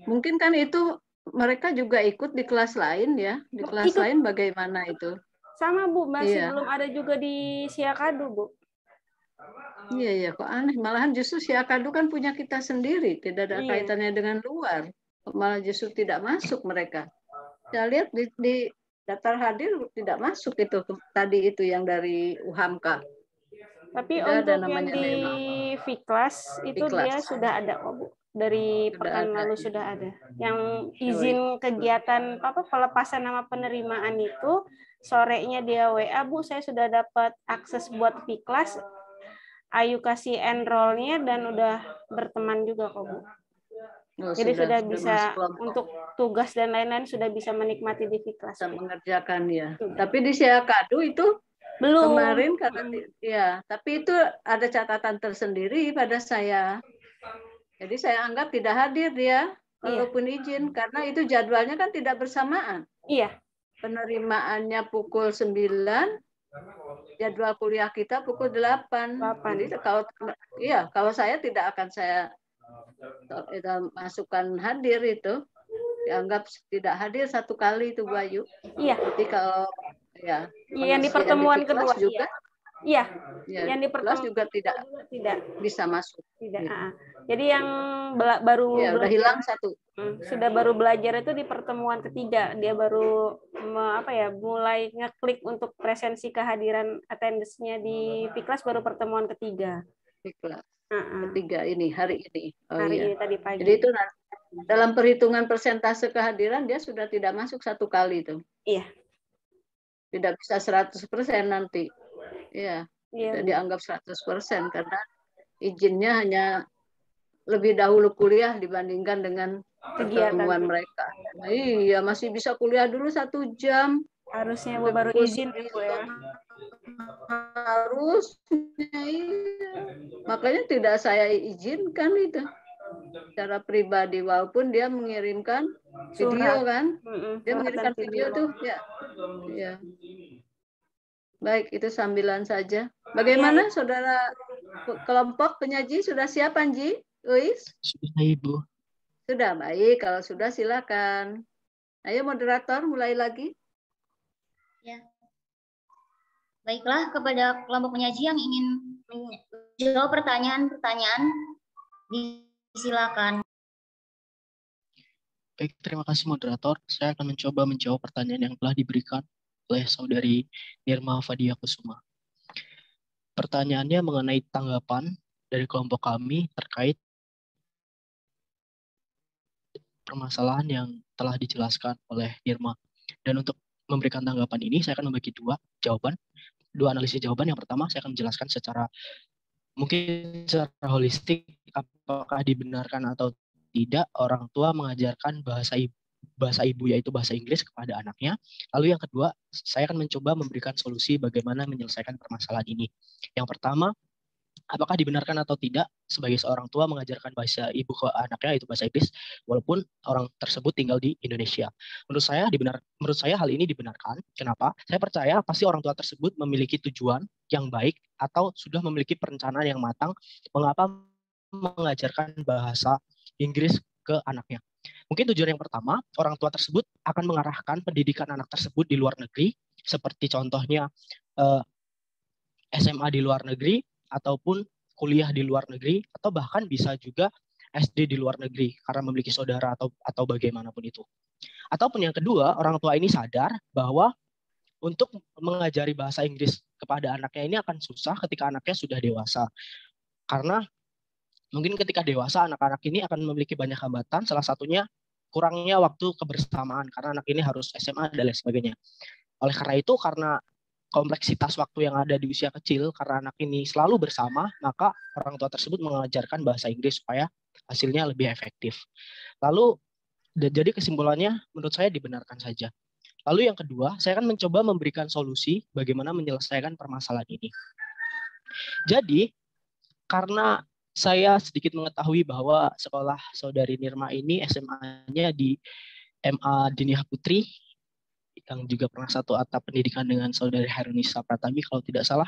Mungkin kan itu mereka juga ikut di kelas lain ya. Di kelas lain bagaimana itu? Sama, Bu, masih Iya. belum ada juga di Siakadu, Bu. Iya, kok aneh. Malahan justru Siakadu kan punya kita sendiri, tidak ada kaitannya dengan luar. Malah justru tidak masuk mereka. Saya lihat di daftar hadir tidak masuk itu tadi itu yang dari UHAMKA. Tapi tidak untuk yang di Fiklas itu dia sudah ada kok, Bu. Dari pekan lalu sudah ada. Yang izin kegiatan pelepasan nama penerimaan itu sorenya dia WA, Bu, saya sudah dapat akses buat Fiklas. Ayu kasih enroll-nya dan udah berteman juga kok, Bu. Jadi sudah bisa untuk tugas dan lain-lain sudah bisa menikmati di Fiklas. Bisa mengerjakan ya. Tapi di Siakadu itu belum. Kemarin karena ya, tapi itu ada catatan tersendiri pada saya. Jadi saya anggap tidak hadir dia, walaupun izin, karena itu jadwalnya kan tidak bersamaan. Iya. Penerimaannya pukul 9, jadwal kuliah kita pukul 8. Jadi kalau saya tidak akan saya masukkan hadir itu, dianggap tidak hadir satu kali itu Bu Ayu. Iya. Jadi kalau ya yang di pertemuan kedua juga iya ya, yang di pertemuan juga tidak bisa masuk tidak jadi yang baru udah hilang satu sudah baru belajar itu di pertemuan ketiga dia baru mulai ngeklik untuk presensi kehadiran attendance-nya di Fiklas baru pertemuan ketiga ketiga ini hari ini ini tadi pagi. Jadi itu dalam perhitungan persentase kehadiran dia sudah tidak masuk satu kali itu. Iya. Tidak bisa 100% nanti. Ya, tidak dianggap 100% karena izinnya hanya lebih dahulu kuliah dibandingkan dengan pertemuan mereka. Iya, masih bisa kuliah dulu 1 jam. Harusnya baru izin Bu ya. Harusnya iya. Makanya tidak saya izinkan itu. Secara pribadi walaupun dia mengirimkan video kan. Dia mengirimkan video tuh ya. Baik, itu sambilan saja. Bagaimana saudara kelompok penyaji sudah siap Anji? Uis? Sudah Ibu. Sudah, baik. Kalau sudah silakan. Ayo moderator mulai lagi. Ya. Baiklah, kepada kelompok penyaji yang ingin menjawab pertanyaan-pertanyaan disilakan. Baik, terima kasih moderator. Saya akan mencoba menjawab pertanyaan yang telah diberikan oleh saudari Nirma Fadia Kusuma. Pertanyaannya mengenai tanggapan dari kelompok kami terkait permasalahan yang telah dijelaskan oleh Nirma. Dan untuk memberikan tanggapan ini, saya akan membagi dua analisis jawaban. Yang pertama, saya akan menjelaskan secara holistik apakah dibenarkan atau tidak orang tua mengajarkan bahasa ibu yaitu bahasa Inggris kepada anaknya. Lalu yang kedua, saya akan mencoba memberikan solusi bagaimana menyelesaikan permasalahan ini. Yang pertama, apakah dibenarkan atau tidak sebagai seorang tua mengajarkan bahasa ibu ke anaknya yaitu bahasa Inggris walaupun orang tersebut tinggal di Indonesia. Menurut saya hal ini dibenarkan. Kenapa? Saya percaya pasti orang tua tersebut memiliki tujuan yang baik atau sudah memiliki perencanaan yang matang mengapa mengajarkan bahasa Inggris ke anaknya. Mungkin tujuan yang pertama, orang tua tersebut akan mengarahkan pendidikan anak tersebut di luar negeri, seperti contohnya SMA di luar negeri ataupun kuliah di luar negeri, atau bahkan bisa juga SD di luar negeri karena memiliki saudara atau bagaimanapun itu. Ataupun yang kedua, orang tua ini sadar bahwa untuk mengajari bahasa Inggris kepada anaknya ini akan susah ketika anaknya sudah dewasa. Karena mungkin ketika dewasa anak-anak ini akan memiliki banyak hambatan, salah satunya kurangnya waktu kebersamaan karena anak ini harus SMA dan lain sebagainya. Oleh karena itu, karena kompleksitas waktu yang ada di usia kecil, karena anak ini selalu bersama, maka orang tua tersebut mengajarkan bahasa Inggris supaya hasilnya lebih efektif. Lalu, jadi kesimpulannya menurut saya dibenarkan saja. Lalu yang kedua, saya akan mencoba memberikan solusi bagaimana menyelesaikan permasalahan ini. Jadi, karena saya sedikit mengetahui bahwa sekolah saudari Nirma ini SMA-nya di MA Diniyah Putri, yang juga pernah satu atap pendidikan dengan saudari Herunisa Pratami kalau tidak salah.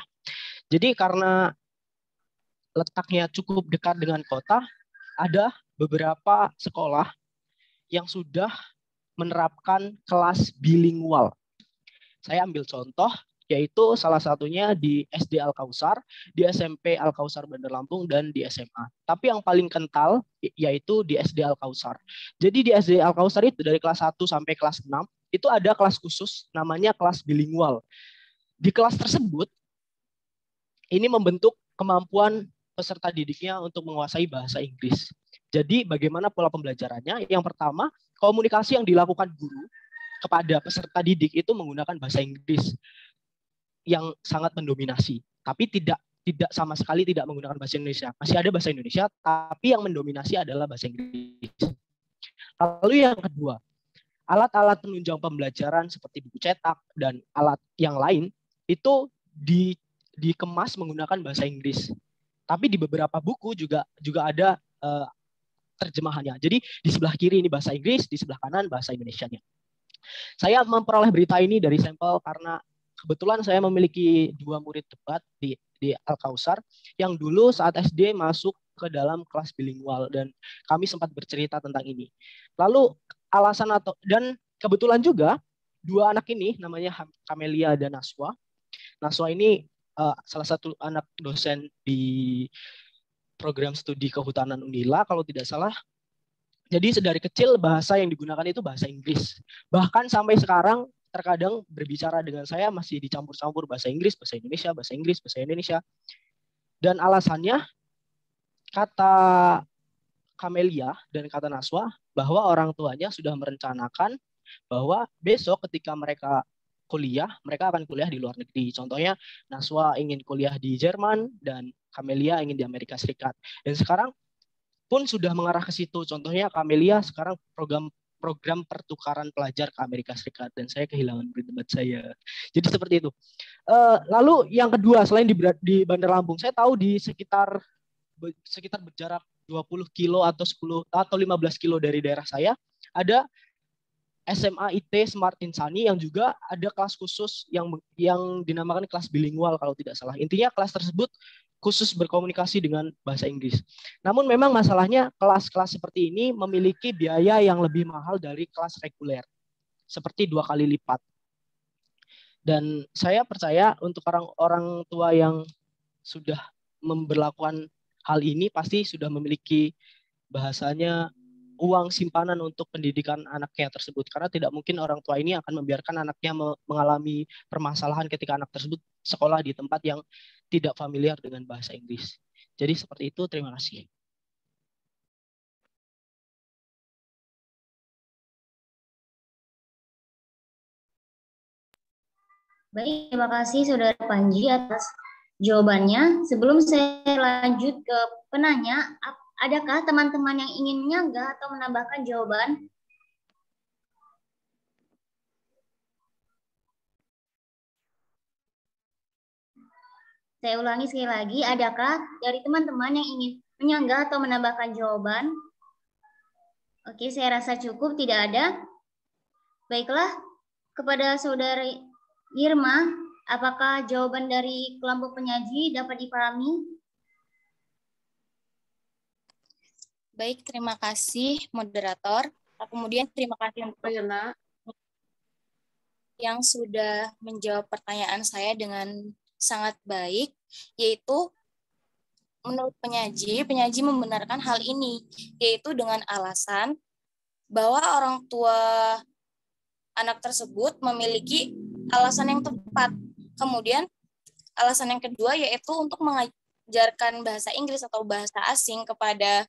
Jadi karena letaknya cukup dekat dengan kota, ada beberapa sekolah yang sudah menerapkan kelas bilingual. Saya ambil contoh, yaitu salah satunya di SD Al-Kausar, di SMP Al-Kausar Bandar Lampung, dan di SMA. Tapi yang paling kental yaitu di SD Al-Kausar. Jadi di SD Al-Kausar itu dari kelas 1 sampai kelas 6, itu ada kelas khusus namanya kelas bilingual. Di kelas tersebut, ini membentuk kemampuan peserta didiknya untuk menguasai bahasa Inggris. Jadi bagaimana pola pembelajarannya? Yang pertama, komunikasi yang dilakukan guru kepada peserta didik itu menggunakan bahasa Inggris yang sangat mendominasi, tapi tidak sama sekali tidak menggunakan bahasa Indonesia. Masih ada bahasa Indonesia, tapi yang mendominasi adalah bahasa Inggris. Lalu yang kedua, alat-alat penunjang pembelajaran seperti buku cetak dan alat yang lain itu dikemas menggunakan bahasa Inggris. Tapi di beberapa buku juga ada terjemahannya. Jadi di sebelah kiri ini bahasa Inggris, di sebelah kanan bahasa Indonesianya. Saya memperoleh berita ini dari sampel karena kebetulan saya memiliki 2 murid debat di Al-Kausar yang dulu saat SD masuk ke dalam kelas bilingual dan kami sempat bercerita tentang ini. Lalu dan kebetulan juga 2 anak ini namanya Kamelia dan Naswa. Naswa ini salah satu anak dosen di program studi kehutanan Unila kalau tidak salah. Jadi sedari kecil bahasa yang digunakan itu bahasa Inggris. Bahkan sampai sekarang terkadang berbicara dengan saya masih dicampur-campur bahasa Inggris, bahasa Indonesia, bahasa Inggris, bahasa Indonesia. Dan alasannya kata Kamelia dan kata Naswa bahwa orang tuanya sudah merencanakan bahwa besok ketika mereka kuliah, mereka akan kuliah di luar negeri. Contohnya Naswa ingin kuliah di Jerman dan Kamelia ingin di Amerika Serikat. Dan sekarang pun sudah mengarah ke situ. Contohnya Kamelia sekarang program pertukaran pelajar ke Amerika Serikat dan saya kehilangan berdebat saya. Jadi seperti itu. Lalu yang kedua, selain di Bandar Lampung, saya tahu di sekitar berjarak 20 kilo atau 10 atau 15 kilo dari daerah saya ada SMA IT Smart Insani yang juga ada kelas khusus yang dinamakan kelas bilingual kalau tidak salah. Intinya kelas tersebut khusus berkomunikasi dengan bahasa Inggris. Namun memang masalahnya kelas-kelas seperti ini memiliki biaya yang lebih mahal dari kelas reguler. Seperti 2 kali lipat. Dan saya percaya untuk orang tua yang sudah memberlakukan hal ini pasti sudah memiliki bahasanya uang simpanan untuk pendidikan anaknya tersebut. Karena tidak mungkin orang tua ini akan membiarkan anaknya mengalami permasalahan ketika anak tersebut sekolah di tempat yang tidak familiar dengan bahasa Inggris. Jadi seperti itu, terima kasih. Baik, terima kasih Saudara Panji atas jawabannya. Sebelum saya lanjut ke penanya, adakah teman-teman yang ingin menyanggah atau menambahkan jawaban? Saya ulangi sekali lagi, adakah dari teman-teman yang ingin menyanggah atau menambahkan jawaban? Oke, saya rasa cukup, tidak ada. Baiklah, kepada Saudara Irma, apakah jawaban dari kelompok penyaji dapat dipahami? Baik, terima kasih moderator. Kemudian terima kasih untuk yang sudah menjawab pertanyaan saya dengan sangat baik, yaitu menurut penyaji membenarkan hal ini, yaitu dengan alasan bahwa orang tua anak tersebut memiliki alasan yang tepat. Kemudian alasan yang kedua yaitu untuk mengajarkan bahasa Inggris atau bahasa asing kepada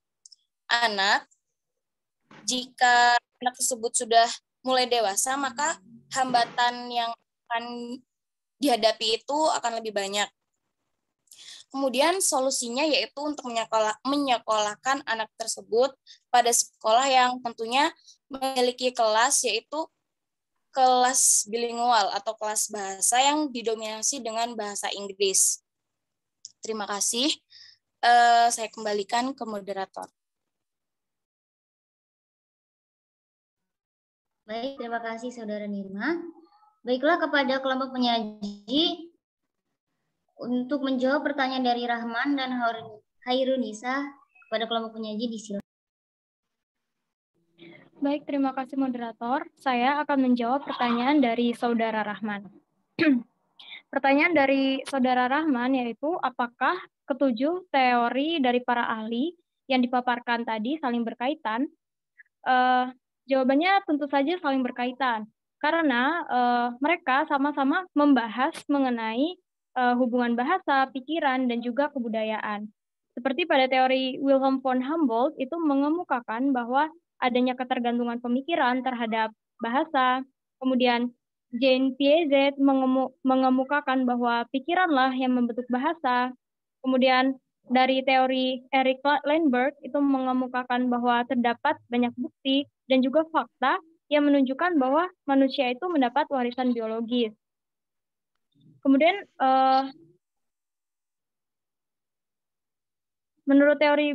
anak. Jika anak tersebut sudah mulai dewasa, maka hambatan yang akan dihadapi itu akan lebih banyak. Kemudian solusinya yaitu untuk menyekolahkan anak tersebut pada sekolah yang tentunya memiliki kelas, yaitu kelas bilingual atau kelas bahasa yang didominasi dengan bahasa Inggris. Terima kasih. Saya kembalikan ke moderator. Baik, terima kasih Saudara Nirma. Baiklah, kepada kelompok penyaji untuk menjawab pertanyaan dari Rahman dan Hairunisa, kepada kelompok penyaji disilakan. Baik, terima kasih moderator. Saya akan menjawab pertanyaan dari Saudara Rahman. Pertanyaan dari Saudara Rahman yaitu, apakah ketujuh teori dari para ahli yang dipaparkan tadi saling berkaitan? Jawabannya tentu saja saling berkaitan, karena mereka sama-sama membahas mengenai hubungan bahasa, pikiran, dan juga kebudayaan. Seperti pada teori Wilhelm von Humboldt itu mengemukakan bahwa adanya ketergantungan pemikiran terhadap bahasa. Kemudian Jean Piaget mengemukakan bahwa pikiranlah yang membentuk bahasa. Kemudian dari teori Eric Lindbergh itu mengemukakan bahwa terdapat banyak bukti dan juga fakta yang menunjukkan bahwa manusia itu mendapat warisan biologis. Kemudian menurut teori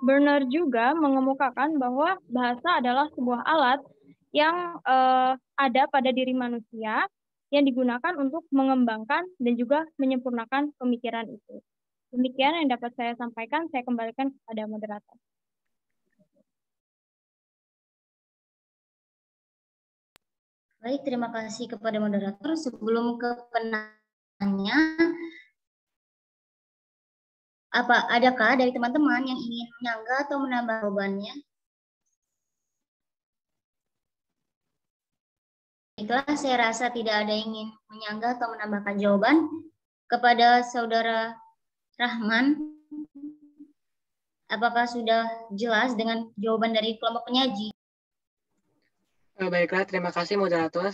Bernard juga mengemukakan bahwa bahasa adalah sebuah alat yang ada pada diri manusia yang digunakan untuk mengembangkan dan juga menyempurnakan pemikiran itu. Demikian yang dapat saya sampaikan, saya kembalikan kepada moderator. Baik, terima kasih kepada moderator. Sebelum ke penanya, adakah dari teman-teman yang ingin menyanggah atau menambah jawabannya? Baiklah, saya rasa tidak ada yang ingin menyanggah atau menambahkan jawaban. Kepada Saudara Rahman, apakah sudah jelas dengan jawaban dari kelompok penyaji? Baiklah, terima kasih moderator.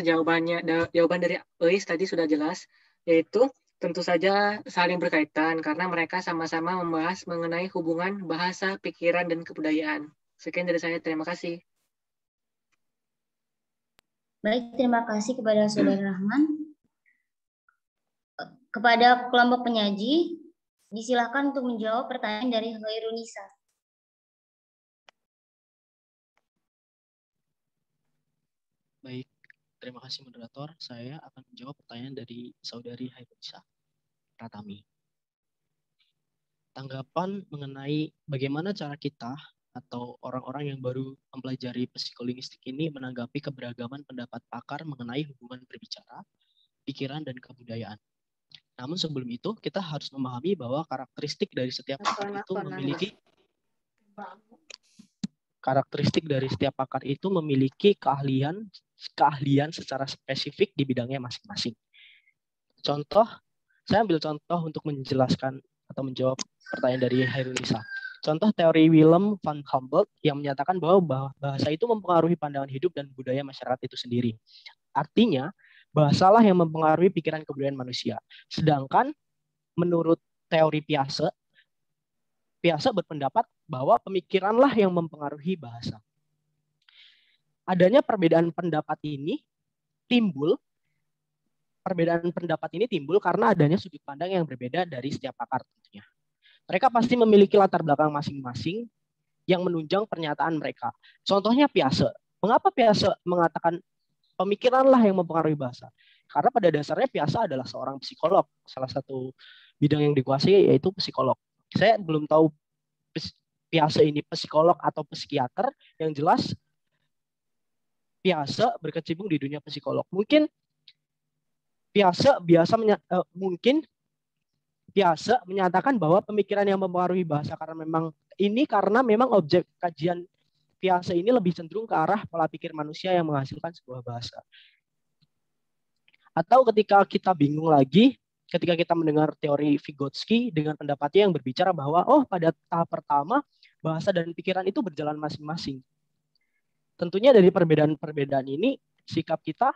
Jawaban dari Eis tadi sudah jelas, yaitu tentu saja saling berkaitan karena mereka sama-sama membahas mengenai hubungan bahasa, pikiran, dan kebudayaan. Sekian dari saya, terima kasih. Baik, terima kasih kepada Saudara Rahman. Kepada kelompok penyaji, disilakan untuk menjawab pertanyaan dari Hairunisa. Baik, terima kasih moderator. Saya akan menjawab pertanyaan dari Saudari Hairunisa Pratami. Tanggapan mengenai bagaimana cara kita atau orang-orang yang baru mempelajari psikolinguistik ini menanggapi keberagaman pendapat pakar mengenai hubungan berbicara, pikiran, dan kebudayaan. Namun sebelum itu, kita harus memahami bahwa karakteristik dari setiap pakar itu memiliki keahlian secara spesifik di bidangnya masing-masing. Contoh, saya ambil contoh untuk menjelaskan atau menjawab pertanyaan dari Hairunisa. Contoh teori Wilhelm von Humboldt yang menyatakan bahwa bahasa itu mempengaruhi pandangan hidup dan budaya masyarakat itu sendiri. Artinya, bahasalah yang mempengaruhi pikiran kebudayaan manusia. Sedangkan menurut teori Piaget berpendapat bahwa pemikiranlah yang mempengaruhi bahasa. Adanya perbedaan pendapat ini timbul karena adanya sudut pandang yang berbeda dari setiap pakar tentunya. Mereka pasti memiliki latar belakang masing-masing yang menunjang pernyataan mereka. Contohnya Piaget. Mengapa Piaget mengatakan pemikiranlah yang mempengaruhi bahasa? Karena pada dasarnya Piaget adalah seorang psikolog. Salah satu bidang yang dikuasai yaitu psikolog. Saya belum tahu Piaget ini psikolog atau psikiater. Yang jelas Piaget berkecimpung di dunia psikolog. Mungkin mungkin Piaget menyatakan bahwa pemikiran yang mempengaruhi bahasa karena memang objek kajian Piaget ini lebih cenderung ke arah pola pikir manusia yang menghasilkan sebuah bahasa. Atau ketika kita bingung lagi, ketika kita mendengar teori Vygotsky dengan pendapatnya yang berbicara bahwa pada tahap pertama bahasa dan pikiran itu berjalan masing-masing. Tentunya dari perbedaan-perbedaan ini, sikap kita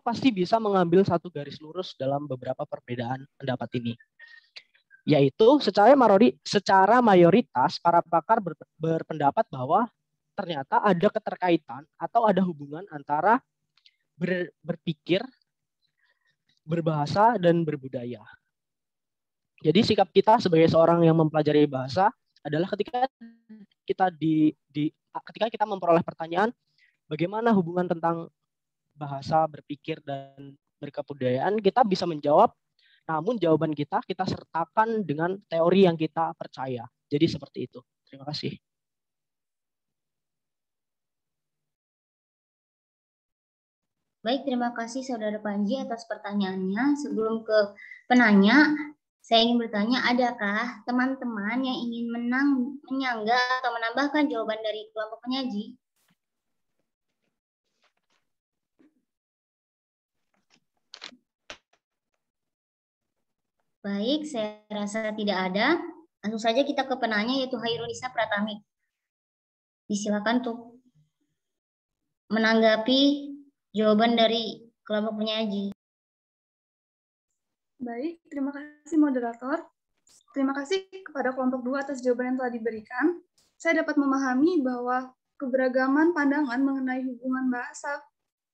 pasti bisa mengambil satu garis lurus dalam beberapa perbedaan pendapat ini. Yaitu secara mayoritas para pakar berpendapat bahwa ternyata ada keterkaitan atau ada hubungan antara berpikir, berbahasa, dan berbudaya. Jadi sikap kita sebagai seorang yang mempelajari bahasa adalah ketika kita memperoleh pertanyaan bagaimana hubungan tentang bahasa, berpikir, dan berkebudayaan, kita bisa menjawab, namun jawaban kita sertakan dengan teori yang kita percaya. Jadi seperti itu. Terima kasih. Baik, terima kasih Saudara Panji atas pertanyaannya. Sebelum ke penanya, saya ingin bertanya, adakah teman-teman yang ingin menyanggah atau menambahkan jawaban dari kelompok penyaji? Baik, saya rasa tidak ada. Langsung saja kita ke penanya, yaitu Hairunisa Pratami. Disilakan untuk menanggapi jawaban dari kelompok penyaji. Baik, terima kasih moderator. Terima kasih kepada kelompok 2 atas jawaban yang telah diberikan. Saya dapat memahami bahwa keberagaman pandangan mengenai hubungan bahasa,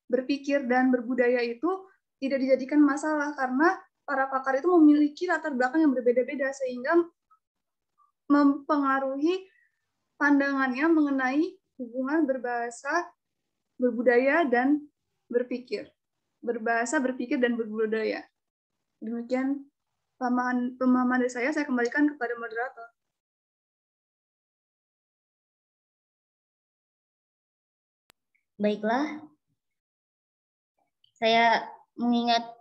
berpikir, dan berbudaya itu tidak dijadikan masalah karena para pakar itu memiliki latar belakang yang berbeda-beda sehingga mempengaruhi pandangannya mengenai hubungan berbahasa, berbudaya, dan berpikir. Berbahasa, berpikir, dan berbudaya. Demikian pemahaman dari saya kembalikan kepada moderator. Baiklah, saya mengingat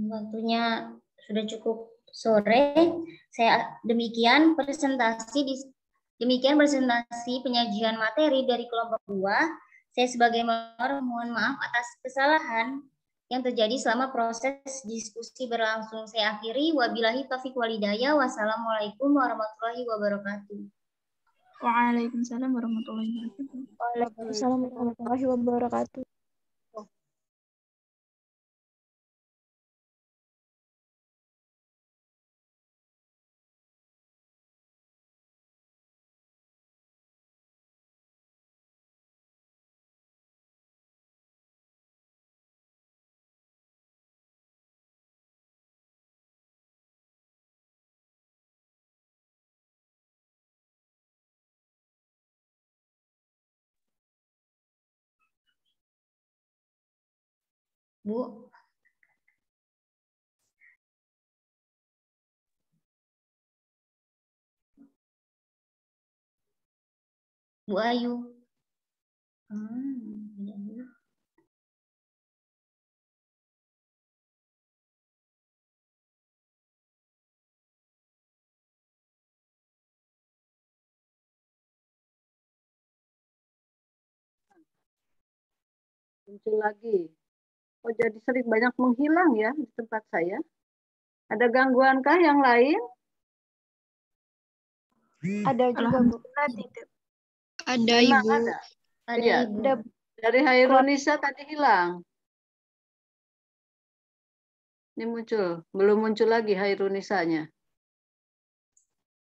waktunya sudah cukup sore. Demikian presentasi penyajian materi dari kelompok 2. Saya sebagai moderator mohon maaf atas kesalahan yang terjadi selama proses diskusi berlangsung. Saya akhiri, wabillahi taufiq walhidayah. Wassalamualaikum warahmatullahi wabarakatuh. Waalaikumsalam warahmatullahi wabarakatuh. Waalaikumsalam warahmatullahi wabarakatuh. Bu. Bu Ayu. Muncul lagi. Oh, jadi sering banyak menghilang ya di tempat saya. Ada gangguankah yang lain? Ada juga, Bu. Ada, Memang Ibu. Ada, Iya. Ibu. Dari Hairunisa tadi hilang. Ini muncul. Belum muncul lagi Hairunisanya.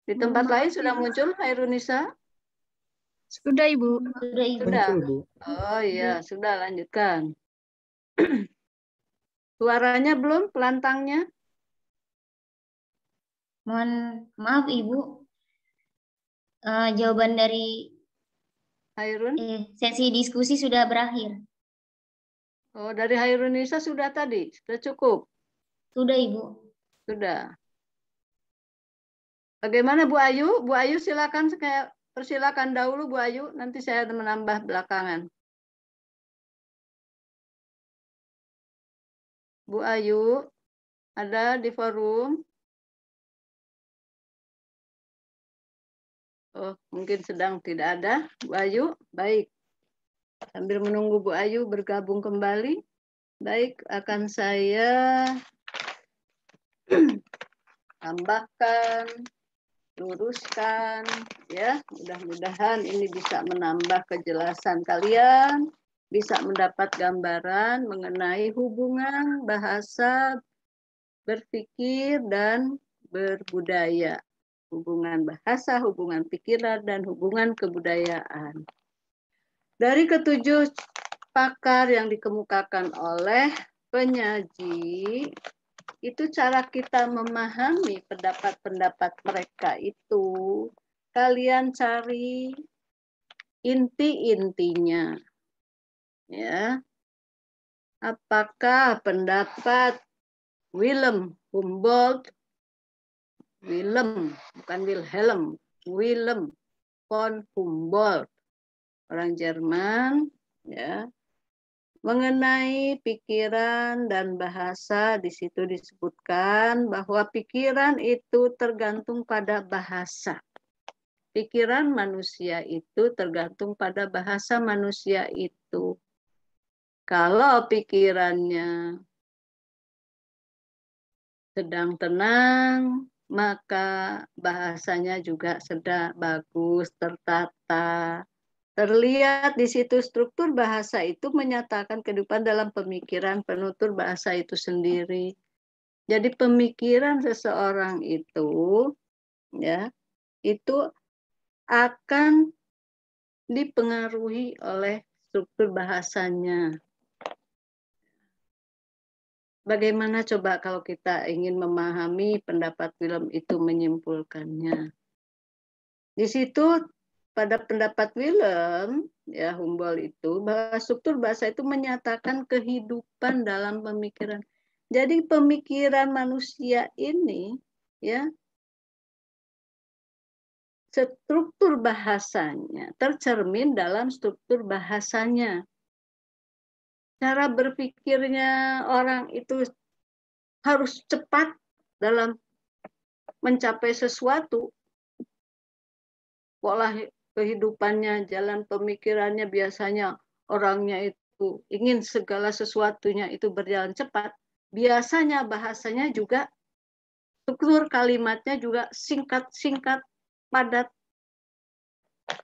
Di tempat lain sudah muncul Hairunisa? Sudah, Ibu. Sudah, Ibu. Sudah. Muncul, Bu. Oh iya, sudah lanjutkan. Suaranya belum, pelantangnya? Mohon maaf, Ibu. Jawaban dari Hairun? sesi diskusi sudah berakhir. Oh, dari Hairunisa sudah tadi? Sudah cukup? Sudah, Ibu. Sudah. Bagaimana Bu Ayu? Bu Ayu silakan, persilakan dahulu Bu Ayu, nanti saya menambah belakangan. Bu Ayu, ada di forum? Oh, mungkin sedang tidak ada. Bu Ayu, baik. Sambil menunggu Bu Ayu bergabung kembali, baik, akan saya tambahkan, luruskan, ya. Mudah-mudahan ini bisa menambah kejelasan kalian, bisa mendapat gambaran mengenai hubungan bahasa, berpikir, dan berbudaya. Hubungan bahasa, hubungan pikiran, dan hubungan kebudayaan. Dari ketujuh pakar yang dikemukakan oleh penyaji, itu cara kita memahami pendapat-pendapat mereka itu, kalian cari inti-intinya. Ya. Apakah pendapat Wilhelm Humboldt, bukan Wilhelm, Wilhelm von Humboldt, orang Jerman, ya, mengenai pikiran dan bahasa. Di situ disebutkan bahwa pikiran itu tergantung pada bahasa. Pikiran manusia itu tergantung pada bahasa manusia itu. Kalau pikirannya sedang tenang, maka bahasanya juga sedang bagus, tertata. Terlihat di situ struktur bahasa itu menyatakan kehidupan dalam pemikiran penutur bahasa itu sendiri. Jadi pemikiran seseorang itu, ya, itu akan dipengaruhi oleh struktur bahasanya. Bagaimana coba kalau kita ingin memahami pendapat Wilhelm itu menyimpulkannya? Di situ pada pendapat Wilhelm, ya, Humboldt itu, bahwa struktur bahasa itu menyatakan kehidupan dalam pemikiran. Jadi pemikiran manusia ini, ya, struktur bahasanya tercermin dalam struktur bahasanya. Cara berpikirnya orang itu harus cepat dalam mencapai sesuatu. Pola kehidupannya, jalan pemikirannya, biasanya orangnya itu ingin segala sesuatunya itu berjalan cepat. Biasanya bahasanya juga, struktur kalimatnya juga singkat-singkat, padat.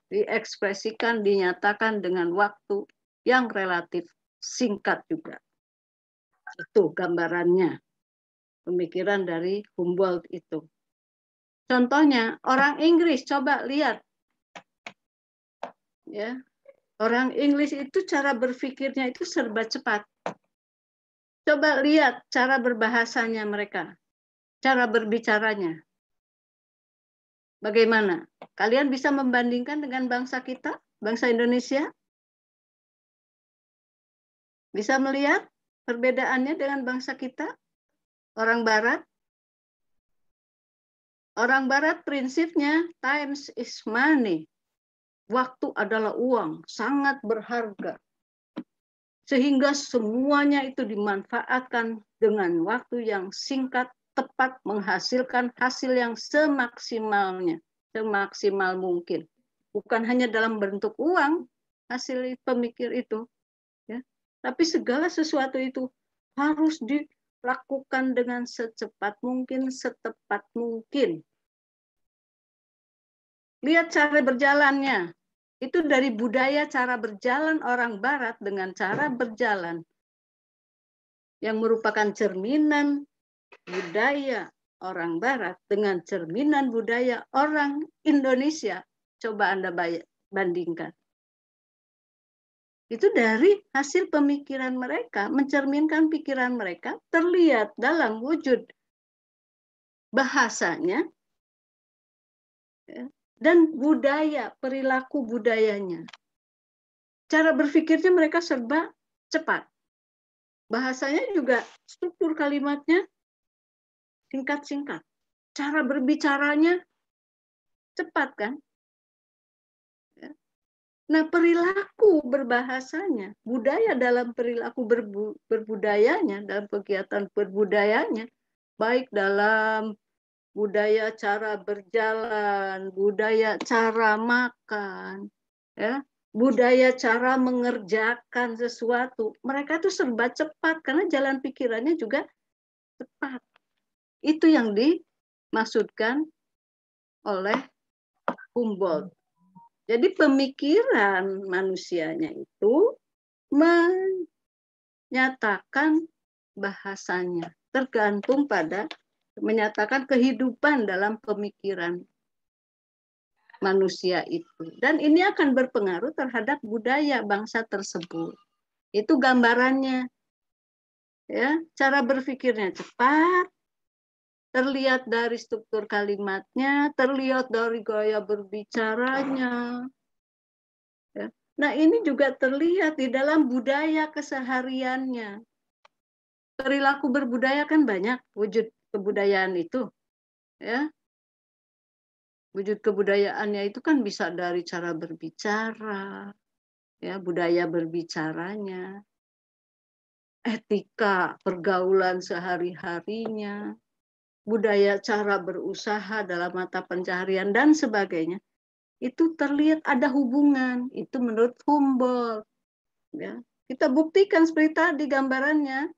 Diekspresikan, dinyatakan dengan waktu yang relatif singkat juga. Itu gambarannya pemikiran dari Humboldt itu. Contohnya orang Inggris, coba lihat. Ya, orang Inggris itu cara berpikirnya itu serba cepat. Coba lihat cara berbahasanya mereka, cara berbicaranya. Bagaimana? Kalian bisa membandingkan dengan bangsa kita, bangsa Indonesia? Bisa melihat perbedaannya dengan bangsa kita, orang Barat? Orang Barat prinsipnya time is money. Waktu adalah uang, sangat berharga. Sehingga semuanya itu dimanfaatkan dengan waktu yang singkat, tepat, menghasilkan hasil yang semaksimalnya, semaksimal mungkin. Bukan hanya dalam bentuk uang, hasil pemikir itu, ya, tapi segala sesuatu itu harus dilakukan dengan secepat mungkin, setepat mungkin. Lihat cara berjalannya. Itu dari budaya cara berjalan orang Barat dengan cara berjalan yang merupakan cerminan budaya orang Barat dengan cerminan budaya orang Indonesia. Coba Anda bandingkan. Itu dari hasil pemikiran mereka, mencerminkan pikiran mereka, terlihat dalam wujud bahasanya, ya, dan budaya, perilaku budayanya. Cara berpikirnya mereka serba cepat. Bahasanya juga struktur kalimatnya singkat-singkat. Cara berbicaranya cepat kan? Ya. Nah, perilaku berbahasanya, budaya dalam perilaku berbudayanya, dalam kegiatan berbudayanya, baik dalam budaya cara berjalan, budaya cara makan, ya, budaya cara mengerjakan sesuatu. Mereka itu serba cepat karena jalan pikirannya juga cepat. Itu yang dimaksudkan oleh Humboldt. Jadi pemikiran manusianya itu menyatakan bahasanya, tergantung pada menyatakan kehidupan dalam pemikiran manusia itu. Dan ini akan berpengaruh terhadap budaya bangsa tersebut. Itu gambarannya. Ya, cara berpikirnya cepat, terlihat dari struktur kalimatnya, terlihat dari gaya berbicaranya. Ya. Nah, ini juga terlihat di dalam budaya kesehariannya. Perilaku berbudaya kan banyak wujud kebudayaan itu. Ya. Wujud kebudayaannya itu kan bisa dari cara berbicara, ya, budaya berbicaranya, etika pergaulan sehari-harinya, budaya cara berusaha dalam mata pencaharian dan sebagainya, itu terlihat ada hubungan. Itu menurut Humboldt. Ya. Kita buktikan seperti tadi gambarannya.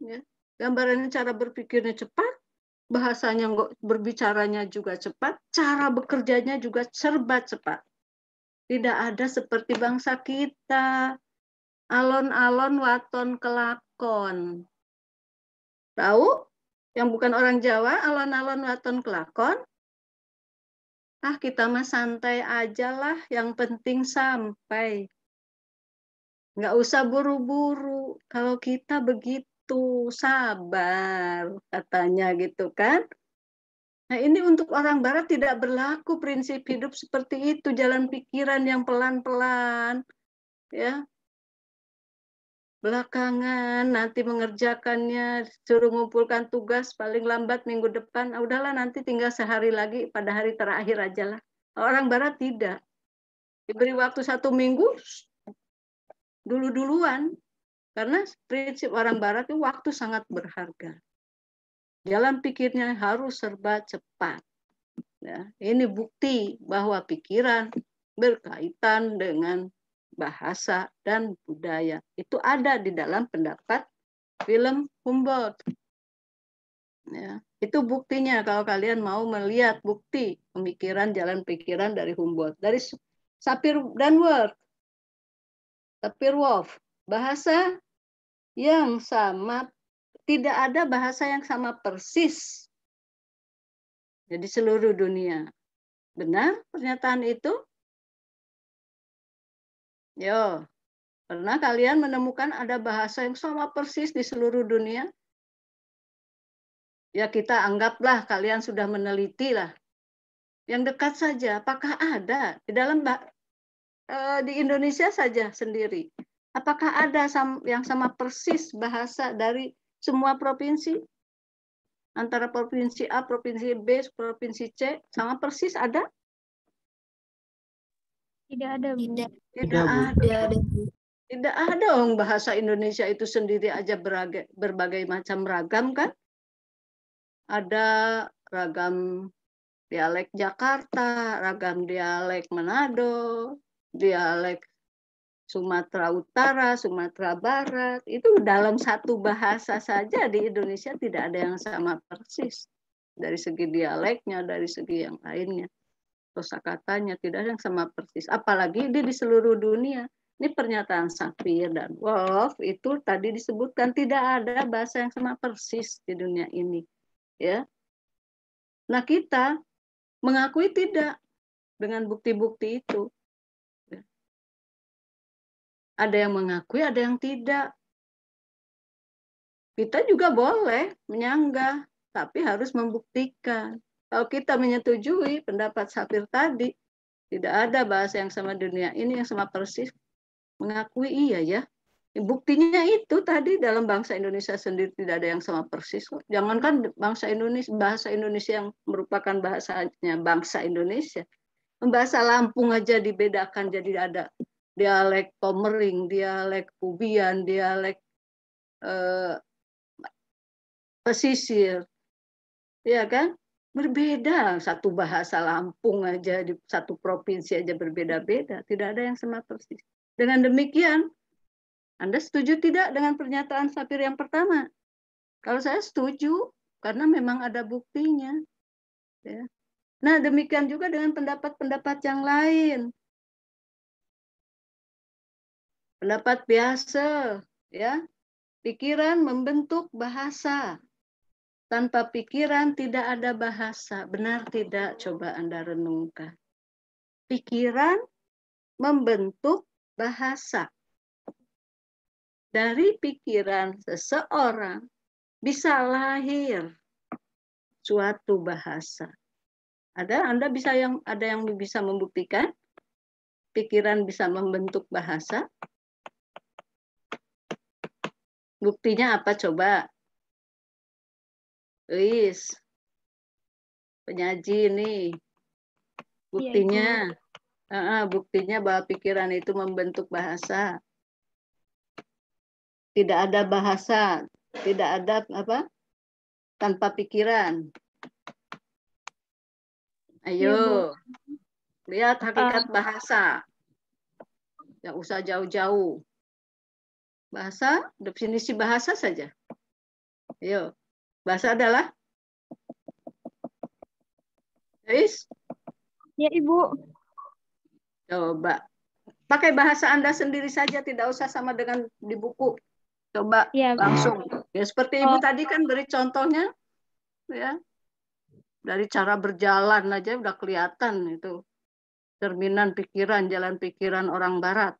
Ya. Gambarannya cara berpikirnya cepat, bahasanya berbicaranya juga cepat, cara bekerjanya juga serba cepat. Tidak ada seperti bangsa kita. Alon-alon waton kelakon. Tahu? Yang bukan orang Jawa, alon-alon waton kelakon. Ah, kita mah santai aja lah, yang penting sampai. Nggak usah buru-buru. Kalau kita begitu, sabar, katanya gitu kan. Nah, ini untuk orang Barat tidak berlaku prinsip hidup seperti itu, jalan pikiran yang pelan-pelan, ya. Belakangan nanti mengerjakannya, suruh mengumpulkan tugas paling lambat minggu depan, udahlah nanti tinggal sehari lagi pada hari terakhir aja lah. Orang Barat tidak. Diberi waktu 1 minggu, dulu-duluan. Karena prinsip orang Barat itu waktu sangat berharga. Jalan pikirnya harus serba cepat. Ya, ini bukti bahwa pikiran berkaitan dengan bahasa dan budaya. Itu ada di dalam pendapat film Humboldt. Ya, itu buktinya kalau kalian mau melihat bukti pemikiran, jalan pikiran dari Humboldt. Dari Sapir-Whorf. Sapir-Whorf. Bahasa yang sama, tidak ada bahasa yang sama persis. Jadi seluruh dunia. Benar pernyataan itu? Yo, pernah kalian menemukan ada bahasa yang sama persis di seluruh dunia? Ya kita anggaplah kalian sudah meneliti lah. Yang dekat saja, apakah ada di dalam di Indonesia saja sendiri? Apakah ada yang sama persis bahasa dari semua provinsi? Antara provinsi A, provinsi B, provinsi C, sama persis ada? Tidak ada, Bu. Tidak ada. Tidak ada orang bahasa Indonesia itu sendiri aja berbagai macam ragam kan? Ada ragam dialek Jakarta, ragam dialek Manado, dialek Sumatera Utara, Sumatera Barat. Itu dalam satu bahasa saja di Indonesia tidak ada yang sama persis. Dari segi dialeknya, dari segi yang lainnya. Kosakatanya tidak ada yang sama persis. Apalagi dia di seluruh dunia. Ini pernyataan Sapir dan Whorf itu tadi disebutkan tidak ada bahasa yang sama persis di dunia ini. Ya. Nah kita mengakui tidak dengan bukti-bukti itu. Ada yang mengakui, ada yang tidak. Kita juga boleh menyanggah, tapi harus membuktikan. Kalau kita menyetujui pendapat Sapir tadi, tidak ada bahasa yang sama dunia ini yang sama persis, mengakui iya ya. Buktinya itu tadi dalam bangsa Indonesia sendiri tidak ada yang sama persis. Jangankan bahasa Indonesia yang merupakan bahasanya bangsa Indonesia. Bahasa Lampung aja dibedakan jadi ada dialek Komering, dialek Pubian, dialek pesisir. Ya kan? Berbeda. Satu bahasa Lampung aja di satu provinsi aja berbeda-beda. Tidak ada yang sama persis. Dengan demikian, Anda setuju tidak dengan pernyataan Sapir yang pertama? Kalau saya setuju, karena memang ada buktinya. Ya. Nah, demikian juga dengan pendapat-pendapat yang lain. Pendapat biasa, ya. Pikiran membentuk bahasa. Tanpa pikiran tidak ada bahasa. Benar tidak? Coba Anda renungkan. Pikiran membentuk bahasa. Dari pikiran seseorang bisa lahir suatu bahasa. Anda ada yang bisa membuktikan pikiran bisa membentuk bahasa? Buktinya apa coba? Luis, penyaji nih. Buktinya, buktinya bahwa pikiran itu membentuk bahasa. Tidak ada bahasa, tidak ada apa? Tanpa pikiran. Ayo, lihat hakikat bahasa. Nggak usah jauh-jauh. Bahasa, definisi bahasa saja. Ayo, bahasa adalah? Luis? Ya, Ibu. Coba. Pakai bahasa Anda sendiri saja, tidak usah sama dengan di buku. Coba ya, langsung. Ya, seperti Ibu tadi kan beri contohnya. Ya. Dari cara berjalan aja udah kelihatan itu. Cerminan pikiran, jalan pikiran orang barat.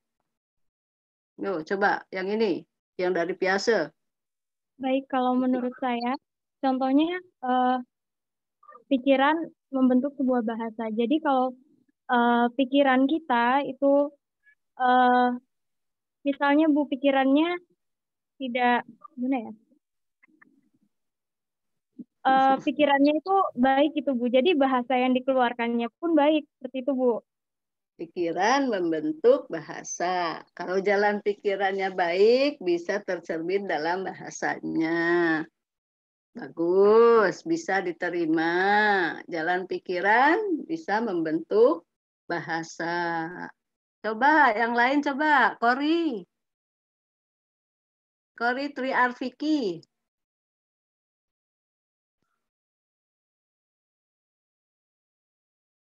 Yuk, coba yang ini, yang dari Piase. Baik, kalau menurut saya, contohnya pikiran membentuk sebuah bahasa. Jadi kalau pikiran kita itu, misalnya Bu, pikirannya tidak, gimana ya? Pikirannya itu baik itu Bu. Jadi bahasa yang dikeluarkannya pun baik, seperti itu Bu. Pikiran membentuk bahasa. Kalau jalan pikirannya baik, bisa tercermin dalam bahasanya. Bagus, bisa diterima. Jalan pikiran bisa membentuk bahasa. Coba, yang lain coba. Kori Triarfiki.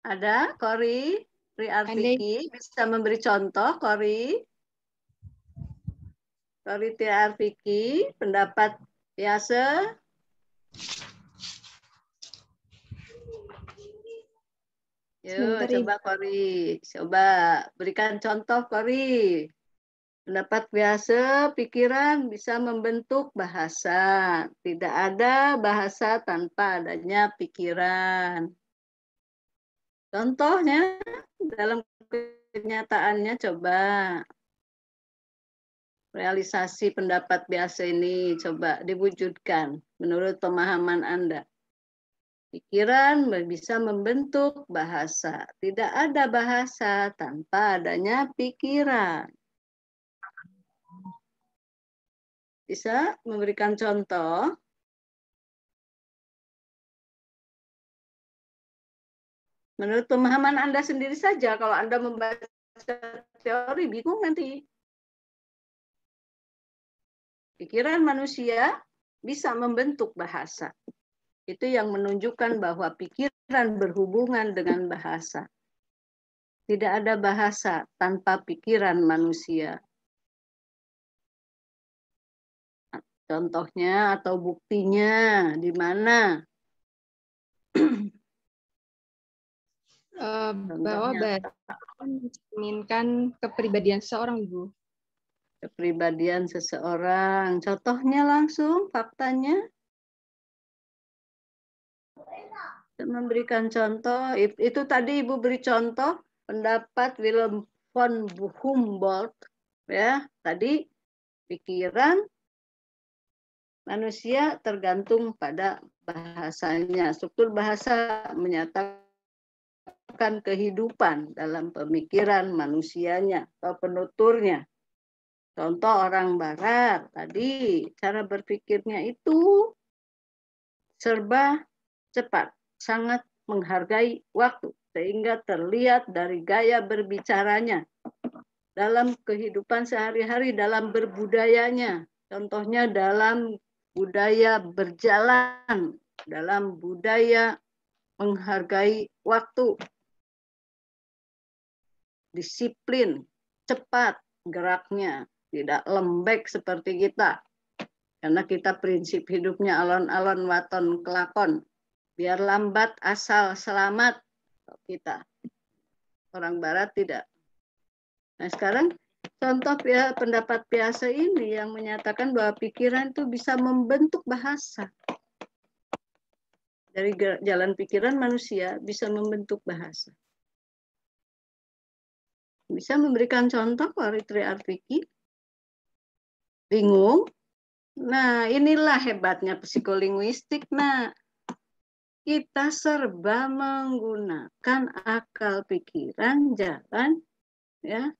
Ada, Kori Triarfiki. Bisa memberi contoh, Kori Triarfiki. Pendapat biasa. Yuk, coba Kori. Coba berikan contoh, Kori. Pendapat biasa, pikiran bisa membentuk bahasa. Tidak ada bahasa tanpa adanya pikiran. Contohnya dalam kenyataannya coba. Realisasi pendapat biasa ini coba diwujudkan menurut pemahaman Anda. Pikiran bisa membentuk bahasa. Tidak ada bahasa tanpa adanya pikiran. Bisa memberikan contoh? Menurut pemahaman Anda sendiri saja, kalau Anda membaca teori, bingung nanti. Pikiran manusia bisa membentuk bahasa. Itu yang menunjukkan bahwa pikiran berhubungan dengan bahasa. Tidak ada bahasa tanpa pikiran manusia. Contohnya atau buktinya di mana? Bahwa bahasa mencerminkan kepribadian seseorang, Ibu. Kepribadian seseorang. Contohnya langsung, faktanya. Memberikan contoh, itu tadi Ibu beri contoh pendapat Wilhelm von Humboldt, ya. Tadi pikiran manusia tergantung pada bahasanya. Struktur bahasa menyatakan menerapkan kehidupan dalam pemikiran manusianya atau penuturnya. Contoh orang Barat tadi, cara berpikirnya itu serba cepat, sangat menghargai waktu, sehingga terlihat dari gaya berbicaranya dalam kehidupan sehari-hari, dalam berbudayanya. Contohnya dalam budaya berjalan, dalam budaya menghargai waktu, disiplin, cepat geraknya, tidak lembek seperti kita. Karena kita prinsip hidupnya alon-alon waton kelakon. Biar lambat asal selamat kita. Orang Barat tidak. Nah sekarang contoh pendapat Piaget ini yang menyatakan bahwa pikiran itu bisa membentuk bahasa. Dari jalan pikiran manusia bisa membentuk bahasa. Bisa memberikan contoh Arifiki? Bingung? Nah, inilah hebatnya psikolinguistik. Nah, kita serba menggunakan akal pikiran, jalan, ya,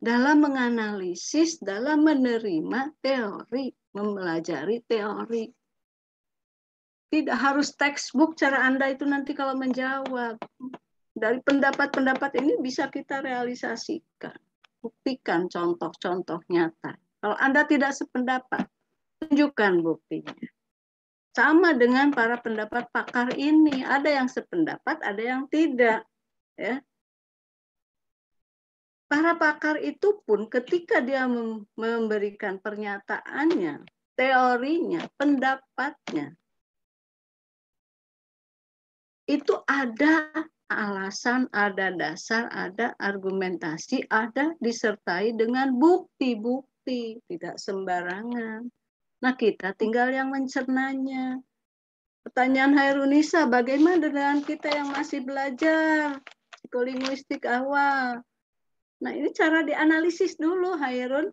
dalam menganalisis, dalam menerima teori, mempelajari teori. Tidak harus textbook cara Anda itu nanti kalau menjawab. Dari pendapat-pendapat ini bisa kita realisasikan. Buktikan contoh-contoh nyata. Kalau Anda tidak sependapat, tunjukkan buktinya. Sama dengan para pendapat pakar ini. Ada yang sependapat, ada yang tidak. Ya. Para pakar itu pun ketika dia memberikan pernyataannya, teorinya, pendapatnya, itu ada alasan, ada dasar, ada argumentasi, ada disertai dengan bukti-bukti, tidak sembarangan. Nah, kita tinggal yang mencernanya. Pertanyaan Hairunisa, bagaimana dengan kita yang masih belajar psikolinguistik awal? Nah, ini cara dianalisis dulu, Hairun.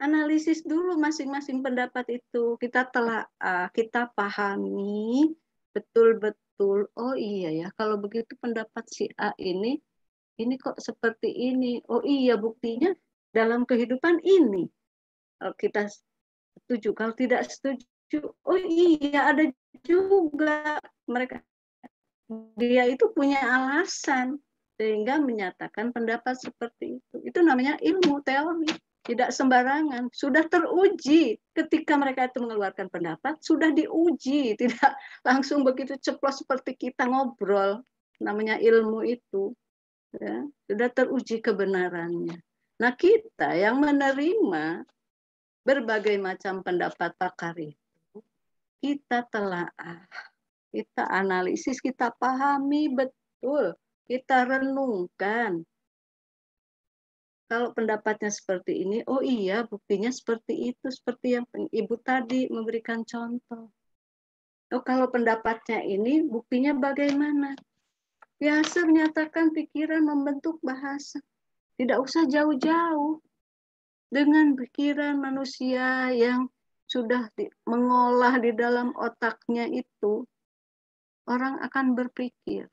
Analisis dulu masing-masing pendapat itu. Kita telaah, kita pahami betul-betul. Oh iya ya, kalau begitu pendapat si A ini kok seperti ini. Oh iya, buktinya dalam kehidupan ini. Kalau kita setuju, kalau tidak setuju, oh iya ada juga mereka. Dia itu punya alasan sehingga menyatakan pendapat seperti itu. Itu namanya ilmu teori. Tidak sembarangan, sudah teruji ketika mereka itu mengeluarkan pendapat, sudah diuji, tidak langsung begitu ceplos seperti kita ngobrol, namanya ilmu itu, ya, sudah teruji kebenarannya. Nah kita yang menerima berbagai macam pendapat pakar itu, kita telaah, kita analisis, kita pahami betul, kita renungkan. Kalau pendapatnya seperti ini, oh iya buktinya seperti itu, seperti yang Ibu tadi memberikan contoh. Oh kalau pendapatnya ini, buktinya bagaimana? Biasa menyatakan pikiran membentuk bahasa. Tidak usah jauh-jauh. Dengan pikiran manusia yang sudah mengolah di dalam otaknya itu, orang akan berpikir.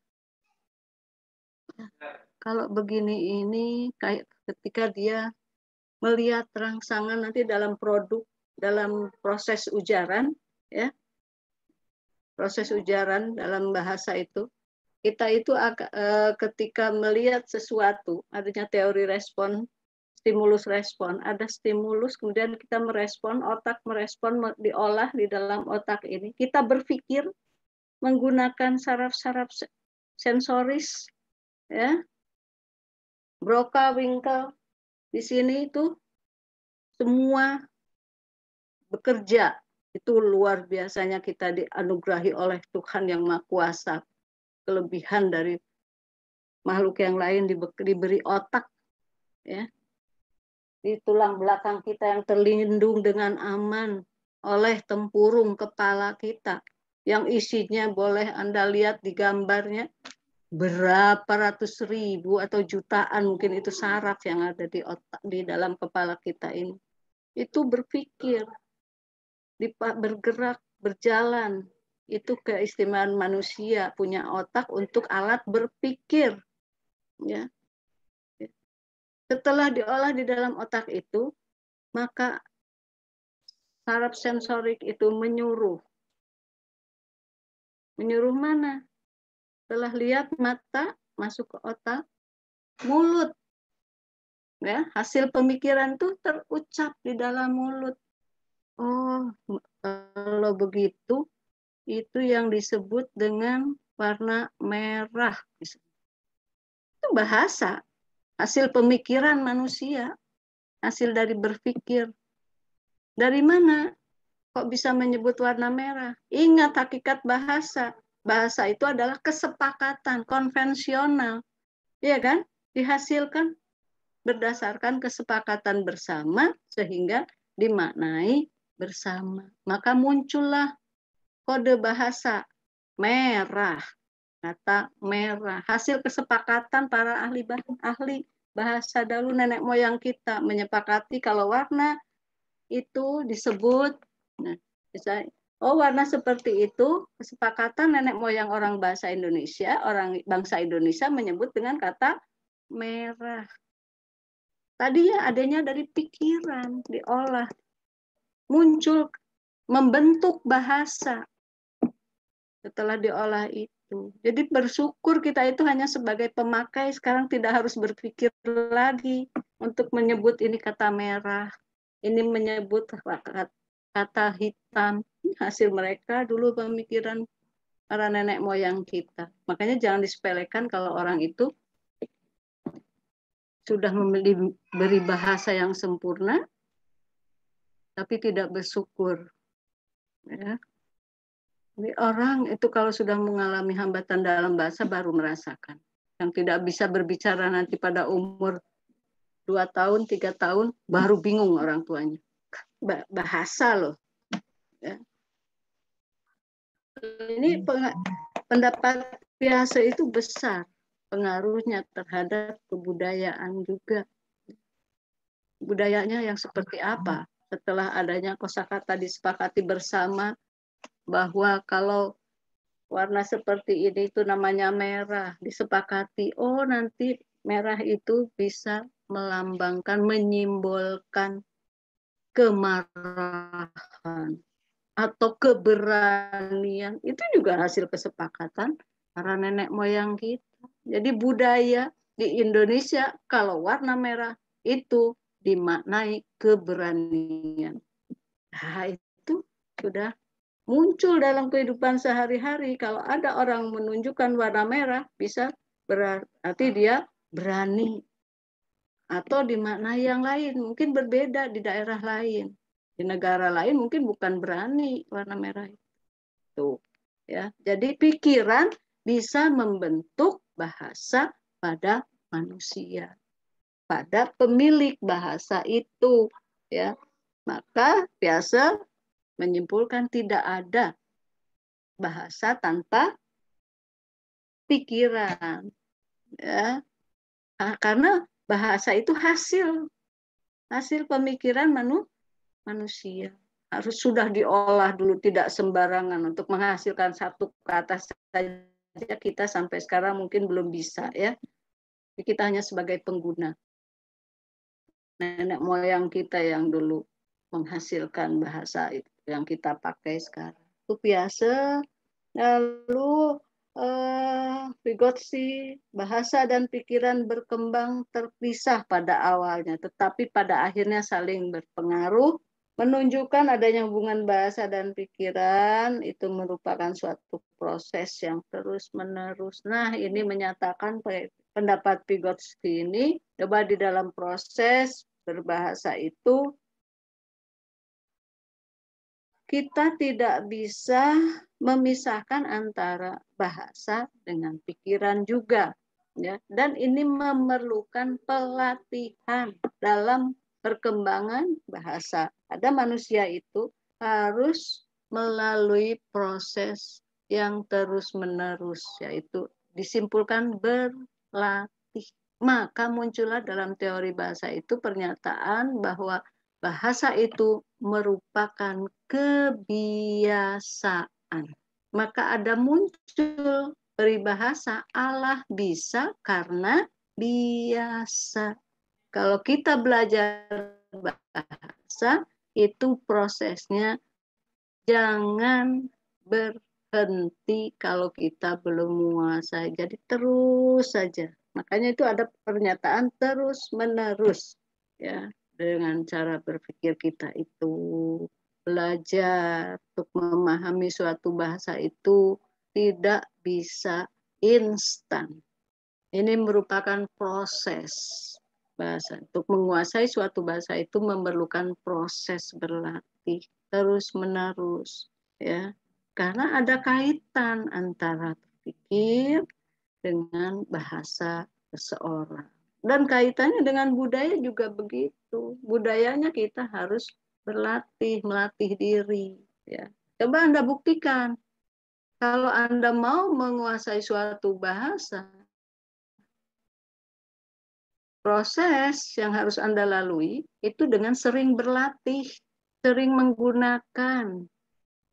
Kalau begini ini, kayak ketika dia melihat rangsangan nanti dalam produk, dalam proses ujaran, ya, proses ujaran dalam bahasa itu, kita itu ketika melihat sesuatu, adanya teori respon, stimulus respon, ada stimulus, kemudian kita merespon, otak merespon, diolah di dalam otak ini, kita berpikir menggunakan saraf-saraf sensoris, ya, Broca, Winkel, di sini itu semua bekerja. Itu luar biasanya kita dianugerahi oleh Tuhan yang Maha Kuasa. Kelebihan dari makhluk yang lain diberi otak. Ya. Di tulang belakang kita yang terlindung dengan aman oleh tempurung kepala kita. Yang isinya boleh Anda lihat di gambarnya. Berapa ratus ribu atau jutaan mungkin itu saraf yang ada di otak, di dalam kepala kita ini. Itu berpikir, bergerak, berjalan, itu keistimewaan manusia, punya otak untuk alat berpikir. Ya. Setelah diolah di dalam otak itu, maka saraf sensorik itu menyuruh. Menyuruh mana? Setelah lihat mata masuk ke otak, mulut. Ya, hasil pemikiran itu terucap di dalam mulut. Oh, kalau begitu, itu yang disebut dengan warna merah. Itu bahasa, hasil pemikiran manusia, hasil dari berpikir. Dari mana kok bisa menyebut warna merah? Ingat hakikat bahasa. Bahasa itu adalah kesepakatan konvensional. Iya kan? Dihasilkan berdasarkan kesepakatan bersama sehingga dimaknai bersama. Maka muncullah kode bahasa merah. Kata merah. Hasil kesepakatan para ahli bahasa dahulu, nenek moyang kita menyepakati kalau warna itu disebut, nah, bisa, oh warna seperti itu, kesepakatan nenek moyang orang bahasa Indonesia, orang bangsa Indonesia menyebut dengan kata merah. Tadi ya adanya dari pikiran, diolah, muncul, membentuk bahasa setelah diolah itu. Jadi bersyukur kita itu hanya sebagai pemakai, sekarang tidak harus berpikir lagi untuk menyebut ini kata merah, ini menyebut kata hitam. Hasil mereka dulu pemikiran para nenek moyang kita. Makanya jangan disepelekan kalau orang itu sudah beri bahasa yang sempurna, tapi tidak bersyukur. Ya. Jadi orang itu kalau sudah mengalami hambatan dalam bahasa baru merasakan. Yang tidak bisa berbicara nanti pada umur 2 tahun, 3 tahun, baru bingung orang tuanya. Bahasa loh. Ya. Ini pendapat biasa itu besar. Pengaruhnya terhadap kebudayaan juga. Budayanya yang seperti apa? Setelah adanya kosakata disepakati bersama bahwa kalau warna seperti ini itu namanya merah, disepakati, oh nanti merah itu bisa melambangkan, menyimbolkan kemarahan atau keberanian. Itu juga hasil kesepakatan para nenek moyang kita. Jadi budaya di Indonesia kalau warna merah itu dimaknai keberanian. Nah, itu sudah muncul dalam kehidupan sehari-hari. Kalau ada orang menunjukkan warna merah, bisa berarti dia berani. Atau dimaknai yang lain, mungkin berbeda di daerah lain. Di negara lain mungkin bukan berani warna merah itu. Ya, jadi pikiran bisa membentuk bahasa pada manusia, pada pemilik bahasa itu. Ya, maka biasa menyimpulkan tidak ada bahasa tanpa pikiran. Ya, karena bahasa itu hasil pemikiran manusia. Harus sudah diolah dulu, tidak sembarangan untuk menghasilkan satu kata saja kita sampai sekarang mungkin belum bisa ya. Kita hanya sebagai pengguna. Nenek moyang kita yang dulu menghasilkan bahasa itu yang kita pakai sekarang. Itu biasa. Lalu Vygotsky, bahasa dan pikiran berkembang terpisah pada awalnya, tetapi pada akhirnya saling berpengaruh, menunjukkan adanya hubungan bahasa dan pikiran itu merupakan suatu proses yang terus-menerus. Nah, ini menyatakan pendapat Vygotsky ini, coba di dalam proses berbahasa itu, kita tidak bisa memisahkan antara bahasa dengan pikiran juga, ya. Dan ini memerlukan pelatihan dalam perkembangan bahasa. Ada manusia itu harus melalui proses yang terus-menerus, yaitu disimpulkan berlatih. Maka muncullah dalam teori bahasa itu pernyataan bahwa bahasa itu merupakan kebiasaan. maka ada muncul peribahasa Allah bisa karena biasa. Kalau kita belajar bahasa, itu prosesnya jangan berhenti kalau kita belum menguasai. Jadi terus saja. Makanya itu ada pernyataan terus menerus, ya, dengan cara berpikir kita itu belajar untuk memahami suatu bahasa itu tidak bisa instan. Ini merupakan proses bahasa. Untuk menguasai suatu bahasa itu memerlukan proses berlatih terus menerus, ya. Karena ada kaitan antara berpikir dengan bahasa seseorang. Dan kaitannya dengan budaya juga begitu. Budayanya kita harus berlatih, melatih diri, ya. Coba Anda buktikan. Kalau Anda mau menguasai suatu bahasa, proses yang harus Anda lalui itu dengan sering berlatih, sering menggunakan.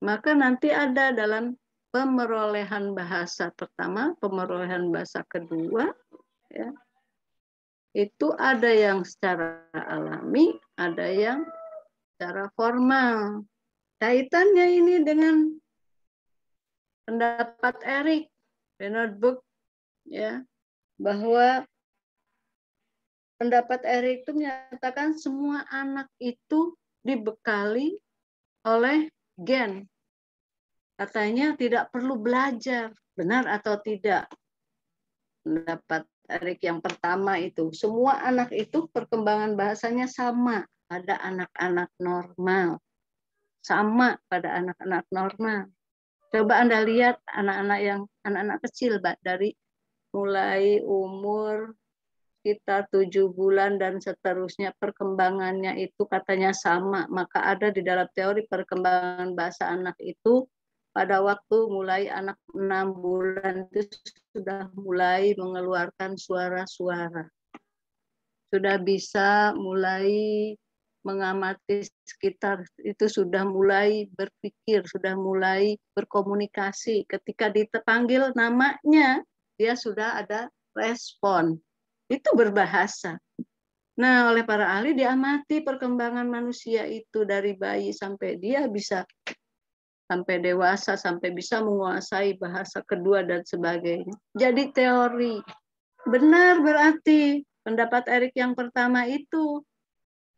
Maka nanti ada dalam pemerolehan bahasa pertama, pemerolehan bahasa kedua, ya, itu ada yang secara alami, ada yang secara formal. Kaitannya ini dengan pendapat Eric Bernard Book, ya, bahwa pendapat Eric itu menyatakan semua anak itu dibekali oleh gen. Katanya tidak perlu belajar. Benar atau tidak? Pendapat Eric yang pertama itu. Semua anak itu perkembangan bahasanya sama pada anak-anak normal. Sama pada anak-anak normal. Coba Anda lihat anak-anak kecil, Mbak, dari mulai umur kita 7 bulan dan seterusnya perkembangannya itu katanya sama. Maka ada di dalam teori perkembangan bahasa anak itu pada waktu mulai anak 6 bulan itu sudah mulai mengeluarkan suara-suara. Sudah bisa mulai mengamati sekitar, itu sudah mulai berpikir, sudah mulai berkomunikasi. Ketika dipanggil namanya, dia sudah ada respon. Itu berbahasa. Nah, oleh para ahli diamati perkembangan manusia itu dari bayi sampai dia bisa sampai dewasa, sampai bisa menguasai bahasa kedua dan sebagainya. Jadi teori. Benar berarti pendapat Eric yang pertama itu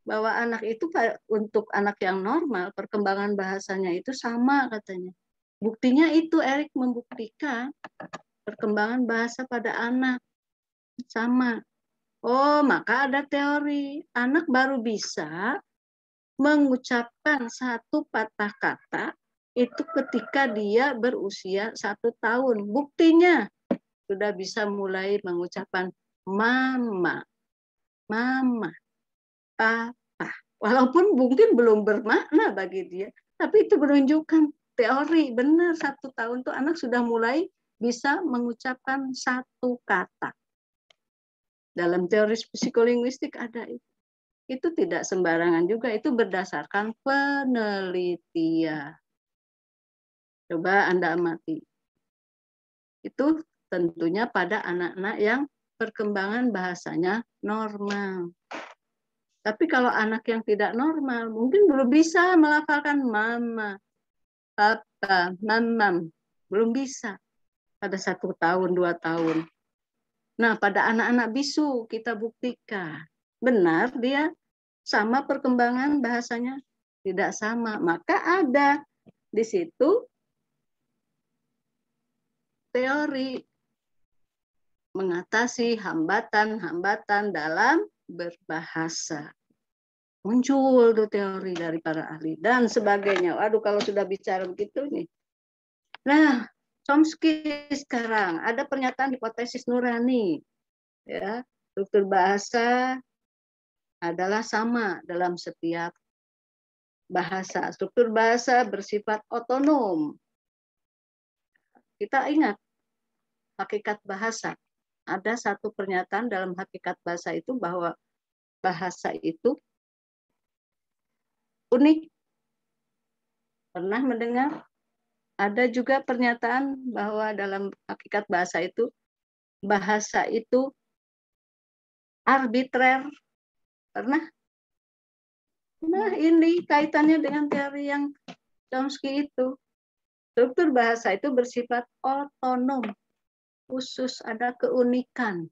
bahwa anak itu untuk anak yang normal perkembangan bahasanya itu sama katanya. Buktinya itu Eric membuktikan perkembangan bahasa pada anak sama. Oh, maka ada teori. Anak baru bisa mengucapkan satu patah kata itu ketika dia berusia 1 tahun. Buktinya sudah bisa mulai mengucapkan mama, mama, papa. Walaupun mungkin belum bermakna bagi dia, tapi itu menunjukkan teori. Benar, 1 tahun tuh anak sudah mulai bisa mengucapkan satu kata. Dalam teori psikolinguistik ada itu. Itu tidak sembarangan juga, itu berdasarkan penelitian. Coba Anda amati. Itu tentunya pada anak-anak yang perkembangan bahasanya normal. Tapi kalau anak yang tidak normal, mungkin belum bisa melafalkan mama, papa, mamam. Belum bisa. Pada 1 tahun, 2 tahun. Nah, pada anak-anak bisu kita buktikan. Benar dia sama perkembangan bahasanya? Tidak sama. Maka ada di situ teori mengatasi hambatan-hambatan dalam berbahasa. Muncul tuh teori dari para ahli dan sebagainya. Waduh, kalau sudah bicara begitu nih. Nah, Chomsky sekarang ada pernyataan hipotesis nurani. Ya, struktur bahasa adalah sama dalam setiap bahasa. Struktur bahasa bersifat otonom. Kita ingat hakikat bahasa. Ada satu pernyataan dalam hakikat bahasa itu bahwa bahasa itu unik. Pernah mendengar? Ada juga pernyataan bahwa dalam hakikat bahasa itu arbitrer. Pernah? Nah, ini kaitannya dengan teori yang Chomsky itu. Struktur bahasa itu bersifat otonom, khusus, ada keunikan.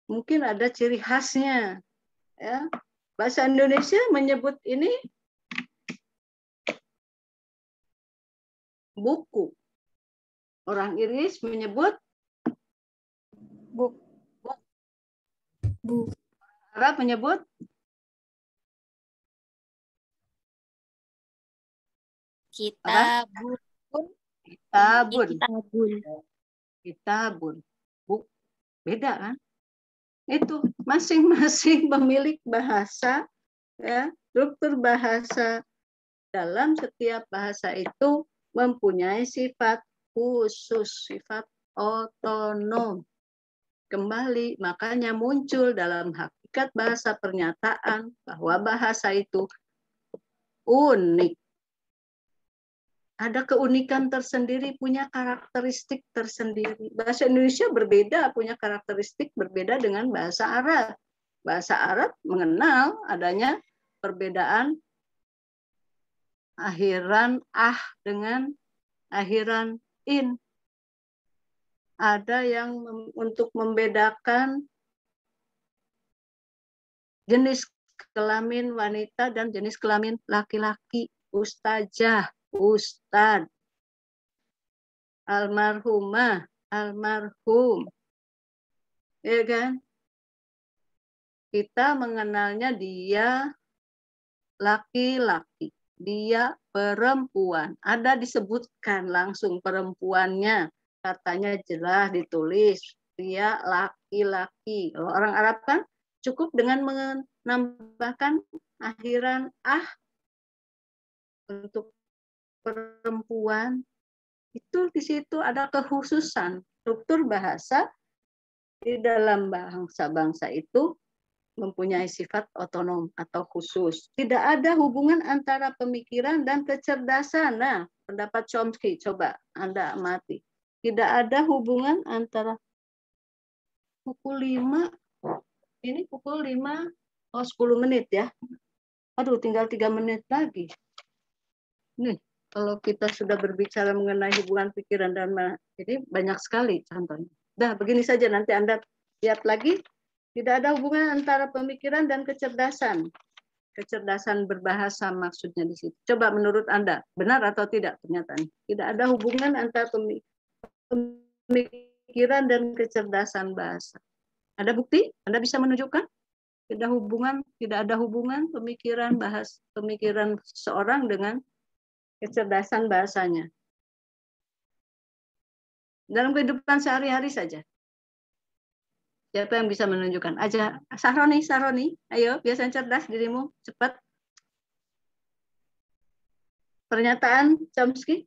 Mungkin ada ciri khasnya. Ya. Bahasa Indonesia menyebut ini buku. Orang Inggris menyebut Buk. Arab menyebut Kitabun. Kitabun. Buk. Beda kan? Itu masing-masing pemilik bahasa, ya, struktur bahasa dalam setiap bahasa itu mempunyai sifat khusus, sifat otonom. Kembali, makanya muncul dalam hakikat bahasa pernyataan bahwa bahasa itu unik. Ada keunikan tersendiri, punya karakteristik tersendiri. Bahasa Indonesia berbeda, punya karakteristik berbeda dengan bahasa Arab. Bahasa Arab mengenal adanya perbedaan akhiran dengan akhiran in. Ada yang untuk membedakan jenis kelamin wanita dan jenis kelamin laki-laki. Ustazah, ustad, almarhumah, almarhum. Ya kan? Kita mengenalnya dia laki-laki, dia perempuan. Ada disebutkan langsung perempuannya, katanya jelas ditulis, dia laki-laki. Kalau orang Arab kan cukup dengan menambahkan akhiran untuk perempuan. Itu di situ ada kekhususan. Struktur bahasa di dalam bangsa-bangsa itu mempunyai sifat otonom atau khusus. Tidak ada hubungan antara pemikiran dan kecerdasan. Nah, pendapat Chomsky, coba Anda amati. Tidak ada hubungan antara pukul 5, ini pukul 5, 10 menit ya. Aduh, tinggal 3 menit lagi. Nih, kalau kita sudah berbicara mengenai hubungan pikiran dan ini banyak sekali contohnya. Dah, begini saja nanti Anda lihat lagi. Tidak ada hubungan antara pemikiran dan kecerdasan. Kecerdasan berbahasa maksudnya di situ. Coba menurut Anda, benar atau tidak pernyataan? Tidak ada hubungan antara pemikiran dan kecerdasan bahasa. Ada bukti? Anda bisa menunjukkan? Tidak ada hubungan pemikiran seseorang dengan kecerdasan bahasanya. Dalam kehidupan sehari-hari saja. Siapa yang bisa menunjukkan? Aja Sahroni, ayo, biasanya cerdas dirimu, cepat. Pernyataan Chomsky,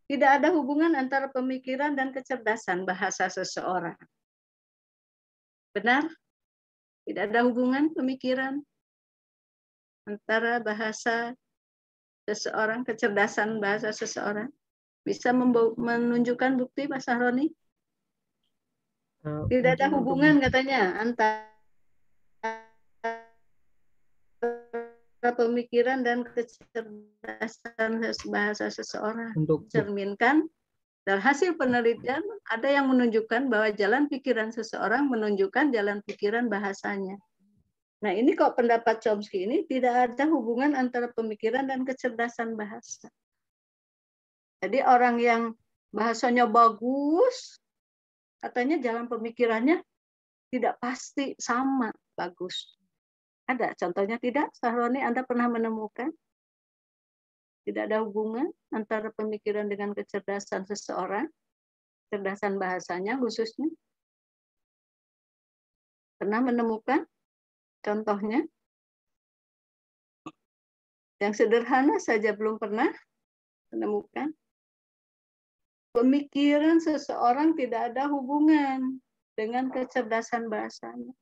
tidak ada hubungan antara pemikiran dan kecerdasan bahasa seseorang. Benar? Tidak ada hubungan pemikiran antara bahasa seseorang, kecerdasan bahasa seseorang. Bisa menunjukkan bukti, Pak Sahroni? Tidak ada hubungan katanya antara pemikiran dan kecerdasan bahasa seseorang. Cerminkan dari hasil penelitian ada yang menunjukkan bahwa jalan pikiran seseorang menunjukkan jalan pikiran bahasanya. Nah, ini kok pendapat Chomsky ini tidak ada hubungan antara pemikiran dan kecerdasan bahasa. Jadi orang yang bahasanya bagus, katanya jalan pemikirannya tidak pasti sama bagus. Ada contohnya tidak? Sahroni, Anda pernah menemukan? Tidak ada hubungan antara pemikiran dengan kecerdasan seseorang, kecerdasan bahasanya khususnya. Pernah menemukan contohnya? Yang sederhana saja belum pernah menemukan. Pemikiran seseorang tidak ada hubungan dengan kecerdasan bahasanya.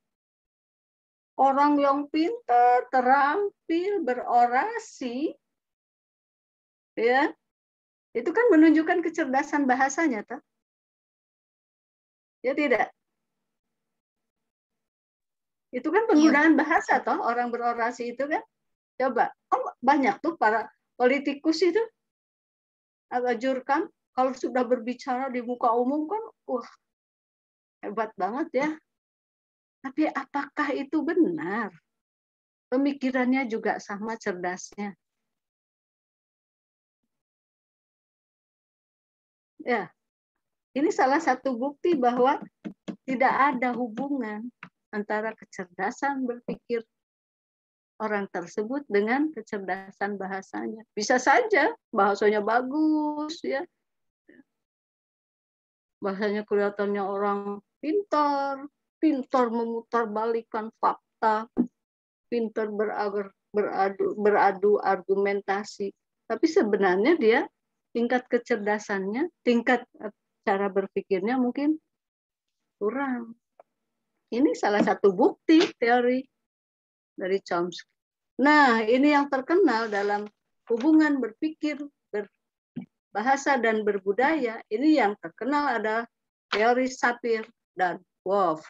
Orang yang pintar, terampil, berorasi, Ya, itu kan menunjukkan kecerdasan bahasanya, toh? Ya tidak? Itu kan penggunaan bahasa, toh, orang berorasi itu kan. Coba, banyak tuh para politikus itu, agak jurkam, kalau sudah berbicara di muka umum kan, hebat banget ya. Tapi apakah itu benar? Pemikirannya juga sama cerdasnya. Ya, ini salah satu bukti bahwa tidak ada hubungan antara kecerdasan berpikir orang tersebut dengan kecerdasan bahasanya. Bisa saja bahasanya bagus, ya, bahasanya kelihatannya orang pintar, pintar memutarbalikkan fakta, pintar beradu argumentasi. Tapi sebenarnya dia tingkat kecerdasannya, tingkat cara berpikirnya mungkin kurang. Ini salah satu bukti teori dari Chomsky. Nah, ini yang terkenal dalam hubungan berpikir, berbahasa, dan berbudaya. Ini yang terkenal ada teori Sapir dan Wolff.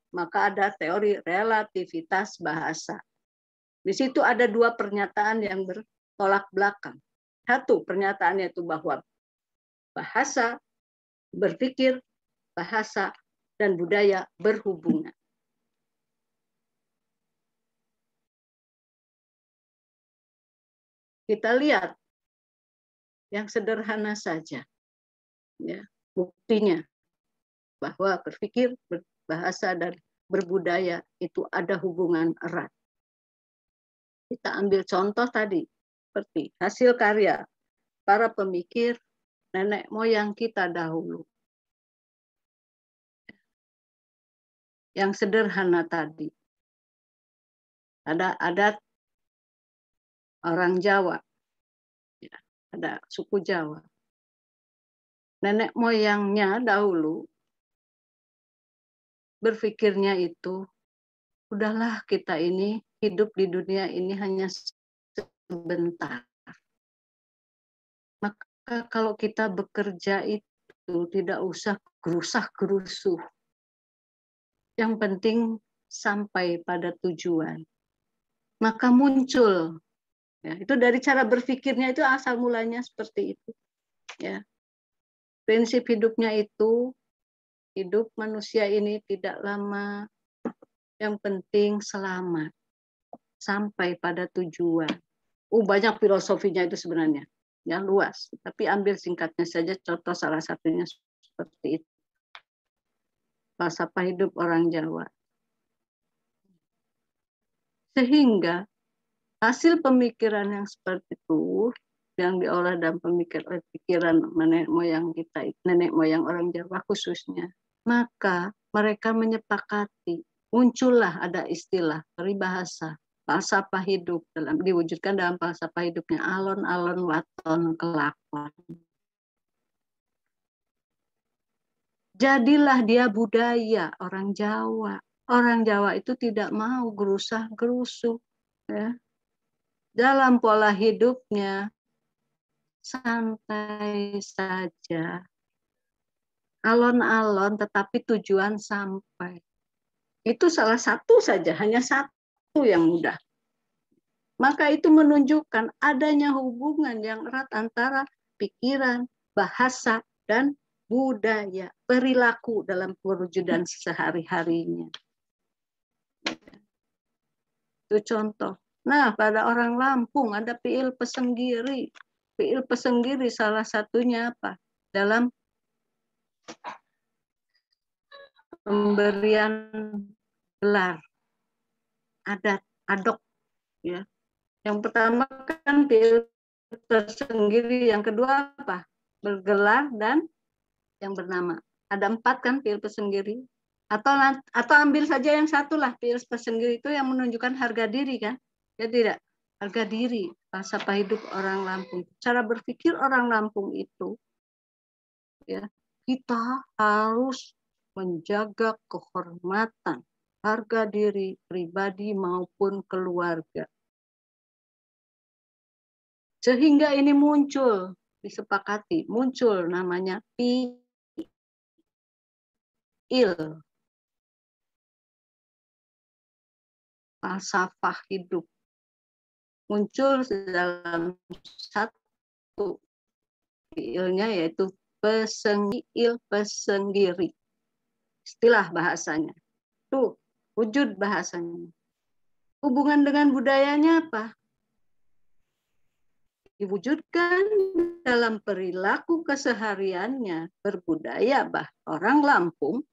Maka ada teori relativitas bahasa. Di situ ada dua pernyataan yang bertolak belakang. Satu, pernyataannya itu bahwa bahasa, berpikir, bahasa, dan budaya berhubungan. Kita lihat yang sederhana saja, ya, buktinya bahwa berpikir, berbahasa, dan berbudaya itu ada hubungan erat. Kita ambil contoh tadi, seperti hasil karya para pemikir nenek moyang kita dahulu. Yang sederhana tadi. Ada adat orang Jawa, ya, ada suku Jawa. Nenek moyangnya dahulu berpikirnya itu, udahlah kita ini hidup di dunia ini hanya sebentar. Maka kalau kita bekerja itu tidak usah gerusah-gerusuh. Yang penting sampai pada tujuan. Maka muncul, ya, itu dari cara berpikirnya itu asal mulanya seperti itu. Ya. Prinsip hidupnya itu, hidup manusia ini tidak lama, yang penting selamat sampai pada tujuan. Banyak filosofinya itu sebenarnya, ya, luas. Tapi ambil singkatnya saja, contoh salah satunya seperti itu. Falsafah hidup orang Jawa. Sehingga hasil pemikiran yang seperti itu, yang diolah dalam pikiran nenek moyang kita, nenek moyang orang Jawa khususnya, maka mereka menyepakati, muncullah ada istilah peribahasa falsafah hidup diwujudkan dalam falsafah hidupnya alon-alon waton kelakon. Jadilah dia budaya orang Jawa. Orang Jawa itu tidak mau gerusah-gerusuh, ya. Dalam pola hidupnya santai saja, alon-alon tetapi tujuan sampai. Itu salah satu saja, hanya satu yang mudah. Maka itu menunjukkan adanya hubungan yang erat antara pikiran, bahasa, dan budaya, perilaku dalam perwujudan sehari-harinya. Itu contoh. Nah, pada orang Lampung ada Piil Pesenggiri. Piil Pesenggiri salah satunya apa? Dalam pemberian gelar adat, adok, ya. Yang pertama kan Piil Pesenggiri, yang kedua apa? Bergelar dan yang bernama. Ada 4 kan Piil Pesenggiri. Atau ambil saja yang satu lah, Piil Pesenggiri itu yang menunjukkan harga diri kan? Ya tidak, harga diri, falsafah hidup orang Lampung. Cara berpikir orang Lampung itu, ya, kita harus menjaga kehormatan, harga diri pribadi maupun keluarga. Sehingga ini muncul, disepakati, muncul namanya PIL. Falsafah hidup. Muncul dalam satu PIL-nya yaitu pesenggiri. Istilah bahasanya. Tuh, wujud bahasanya. Hubungan dengan budayanya apa? Diwujudkan dalam perilaku kesehariannya berbudaya. Orang Lampung,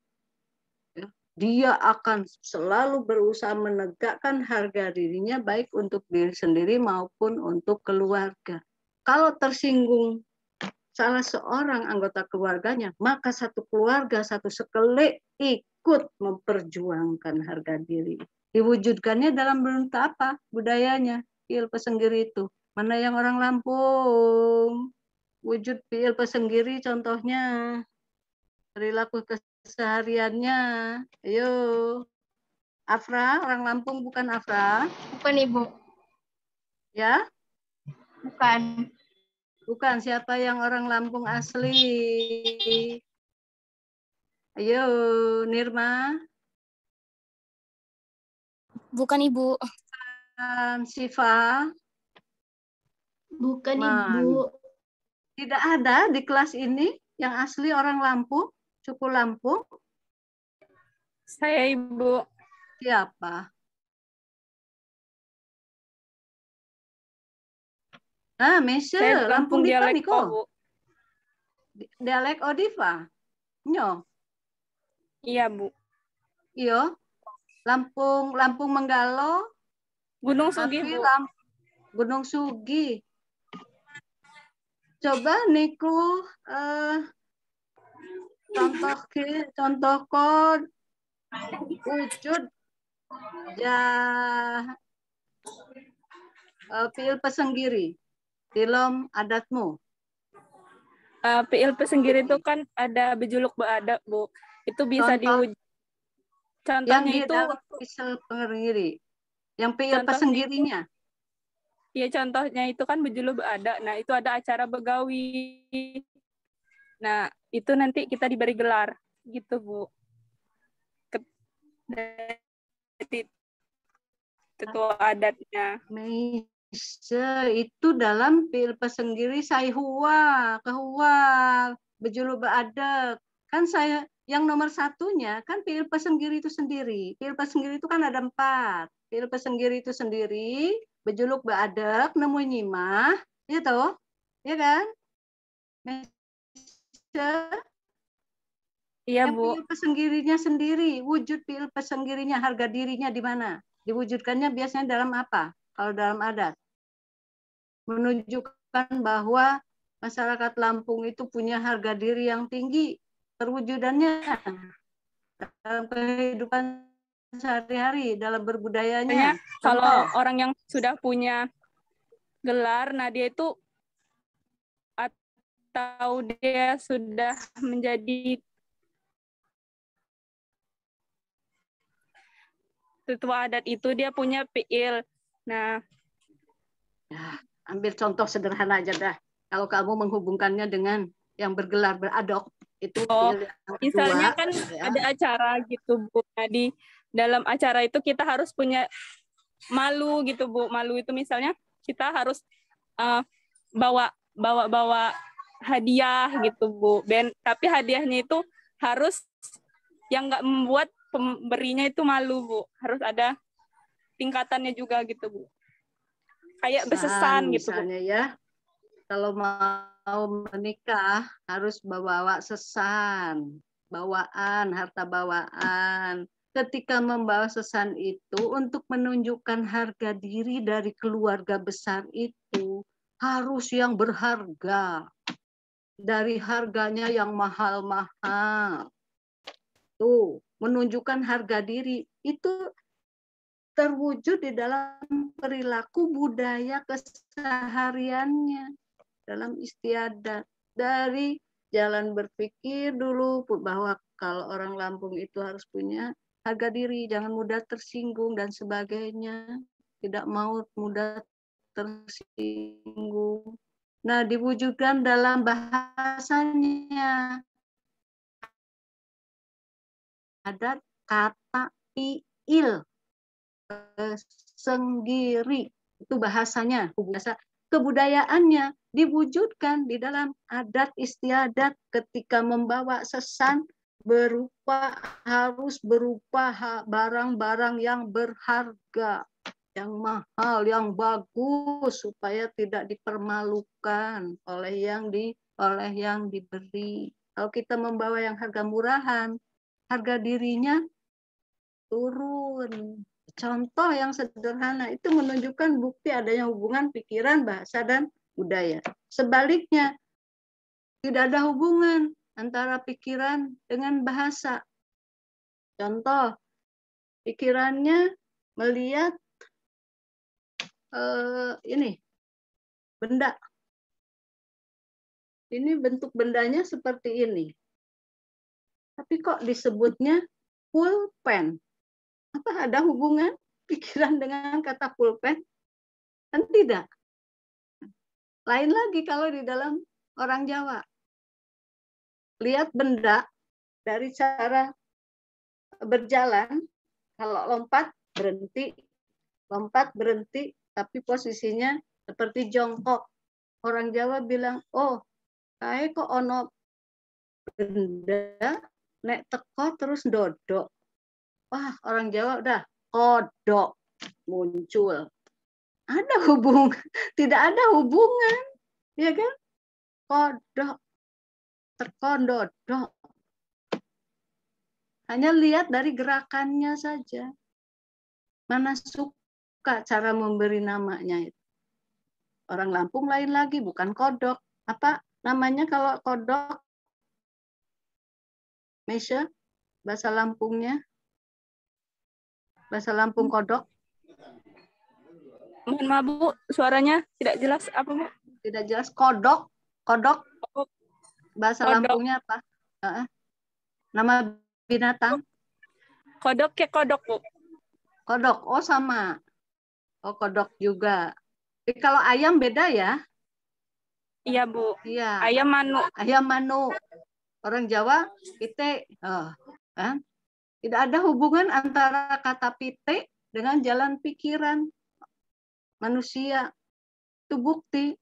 ya, dia akan selalu berusaha menegakkan harga dirinya baik untuk diri sendiri maupun untuk keluarga. Kalau tersinggung salah seorang anggota keluarganya, maka satu keluarga, satu sekelik ikut memperjuangkan harga diri. Diwujudkannya dalam bentuk apa? Budayanya, PIL Pesenggiri itu. Mana yang orang Lampung? Wujud PIL Pesenggiri contohnya. Perilaku kesehariannya. Ayo. Afra, orang Lampung bukan Afra? Bukan, Ibu. Ya? Bukan. Bukan, siapa yang orang Lampung asli? Ayo, Nirma. Bukan, Ibu. Siva. Bukan, Ibu. Tidak ada di kelas ini yang asli orang Lampung, suku Lampung. Saya, Ibu. Siapa? Mesya, Saya Lampung Diva dialek Niko. Bu. Dialek Odiva. Nyo. Iya, Bu. Iyo. Lampung Menggalo. Gunung Sugi, Bu. Gunung Sugi. Coba Niku contoh kod wujud PIL Pesenggiri dalam adatmu. PIL Pesenggiri itu kan ada bejuluk beadab, Bu. Itu bisa diwujud. Contohnya yang itu dalam PIL Pesenggiri. Yang PIL Pesenggirinya. Iya, contohnya itu kan bejuluk beadab. Nah, itu ada acara begawi. Nah, itu nanti kita diberi gelar gitu, Bu. Ketua adatnya. Itu dalam PIL Pesenggiri Saihua, Kehua, bejulu beadek. Kan saya yang nomor satunya kan PIL Pesenggiri itu sendiri. PIL Pesenggiri itu kan ada 4. PIL Pesenggiri itu sendiri, bejuluk beadek, nemu nyimah, ya toh? Ya kan? Iya, Bu. PIL Pesenggirinya sendiri, wujud PIL Pesenggirinya, harga dirinya di mana? Diwujudkannya biasanya dalam apa? Kalau dalam adat. Menunjukkan bahwa masyarakat Lampung itu punya harga diri yang tinggi. Perwujudannya dalam kehidupan sehari-hari, dalam berbudayanya. Kalau orang yang sudah punya gelar, nah dia itu atau dia sudah menjadi tetua adat itu, dia punya PIL. Nah, ambil contoh sederhana aja dah. Kalau kamu menghubungkannya dengan yang bergelar beradok, itu misalnya kan ada acara gitu, Bu. Nah, di dalam acara itu kita harus punya malu gitu, Bu. Malu itu misalnya kita harus bawa hadiah gitu, Bu. Tapi hadiahnya itu harus yang nggak membuat pemberinya itu malu, Bu. Harus ada tingkatannya juga gitu, Bu. Kayak besesan gitu, Bu. Misalnya ya, kalau mau menikah harus bawa sesan, bawaan, harta bawaan. Ketika membawa sesan itu untuk menunjukkan harga diri dari keluarga besar itu harus yang berharga. Dari harganya yang mahal-mahal. Tuh, menunjukkan harga diri itu terwujud di dalam perilaku budaya kesehariannya, dalam istiadat. Dari jalan berpikir dulu bahwa kalau orang Lampung itu harus punya harga diri, jangan mudah tersinggung dan sebagainya, tidak mau mudah tersinggung. Nah, diwujudkan dalam bahasanya. Ada kata fiil, sendiri. Itu bahasanya, bahasa kebudayaannya diwujudkan di dalam adat istiadat ketika membawa sesan harus berupa barang-barang yang berharga, yang mahal, yang bagus supaya tidak dipermalukan oleh yang diberi. Kalau kita membawa yang harga murahan, harga dirinya turun. Contoh yang sederhana itu menunjukkan bukti adanya hubungan pikiran, bahasa, dan budaya. Sebaliknya, tidak ada hubungan antara pikiran dengan bahasa. Contoh, pikirannya melihat ini benda. Ini bentuk bendanya seperti ini. Tapi kok disebutnya pulpen? Apa ada hubungan pikiran dengan kata pulpen? Kan tidak. Lain lagi kalau di dalam orang Jawa. Lihat benda dari cara berjalan, kalau lompat berhenti, tapi posisinya seperti jongkok. Orang Jawa bilang, oh, kae kok ono benda, nek teko terus dodok. Wah, orang Jawa udah kodok muncul. Ada hubungan, tidak ada hubungan, ya kan? Kodok, teko dodok. Hanya lihat dari gerakannya saja. Mana suka cara memberi namanya itu. Orang Lampung lain lagi, bukan kodok. Apa namanya kalau kodok? Mesya, bahasa Lampungnya? Bahasa Lampung kodok? Mohon maaf Bu, suaranya tidak jelas apa Bu? Tidak jelas. Kodok. Bahasa Lampungnya apa? Nama binatang? Kodok kayak kodok Bu. Kodok, oh sama. Oh kodok juga. Tapi kalau ayam beda ya? Iya Bu. Iya. Ayam manuk. Ayam manuk. Orang Jawa pite. Kan? Tidak ada hubungan antara kata pite dengan jalan pikiran manusia. Itu bukti.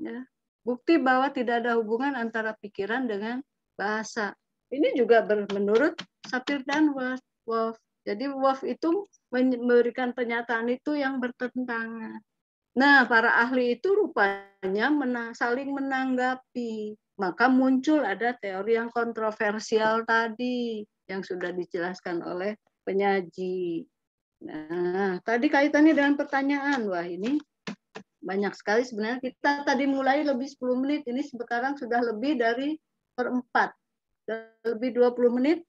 Ya. Bukti bahwa tidak ada hubungan antara pikiran dengan bahasa. Ini juga menurut Sapir dan Wolf. Jadi Wolf itu memberikan pernyataan itu yang bertentangan. Nah, para ahli itu rupanya saling menanggapi. Maka muncul ada teori yang kontroversial tadi yang sudah dijelaskan oleh penyaji. Nah, tadi kaitannya dengan pertanyaan. Wah, ini banyak sekali sebenarnya. Kita tadi mulai lebih 10 menit, ini sekarang sudah lebih dari 1/4. Lebih 20 menit.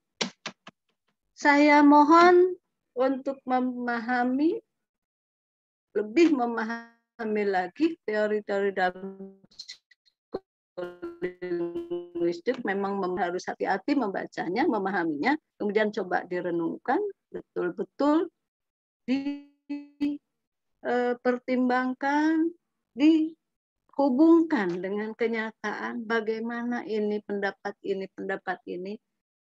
Saya mohon untuk lebih memahami lagi teori-teori dalam linguistik. Memang harus hati-hati membacanya, memahaminya, kemudian coba direnungkan, betul-betul dipertimbangkan, dihubungkan dengan kenyataan bagaimana ini pendapat ini.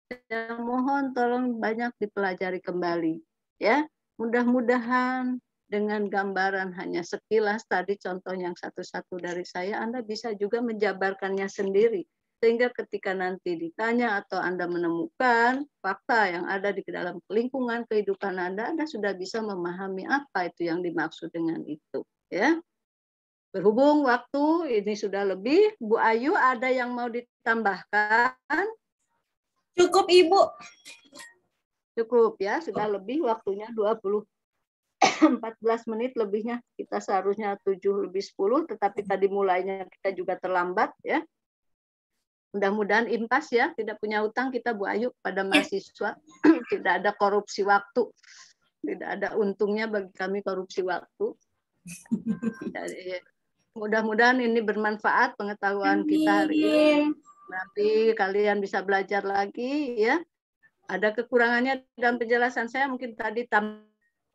Saya mohon tolong banyak dipelajari kembali, ya. Mudah-mudahan dengan gambaran hanya sekilas tadi contoh yang satu-satu dari saya, Anda bisa juga menjabarkannya sendiri. Sehingga ketika nanti ditanya atau Anda menemukan fakta yang ada di dalam lingkungan kehidupan Anda sudah bisa memahami apa itu yang dimaksud dengan itu. Ya. Berhubung waktu ini sudah lebih, Bu Ayu ada yang mau ditambahkan? Cukup Ibu. Cukup ya, sudah lebih waktunya 14 menit lebihnya. Kita seharusnya 7:50, tetapi tadi mulainya kita juga terlambat ya. Mudah-mudahan impas ya, tidak punya utang kita Bu Ayu pada mahasiswa. Tidak ada korupsi waktu. Tidak ada untungnya bagi kami korupsi waktu. Jadi, mudah-mudahan ini bermanfaat pengetahuan kita hari ini. Nanti kalian bisa belajar lagi ya. Ada kekurangannya dalam penjelasan saya mungkin tadi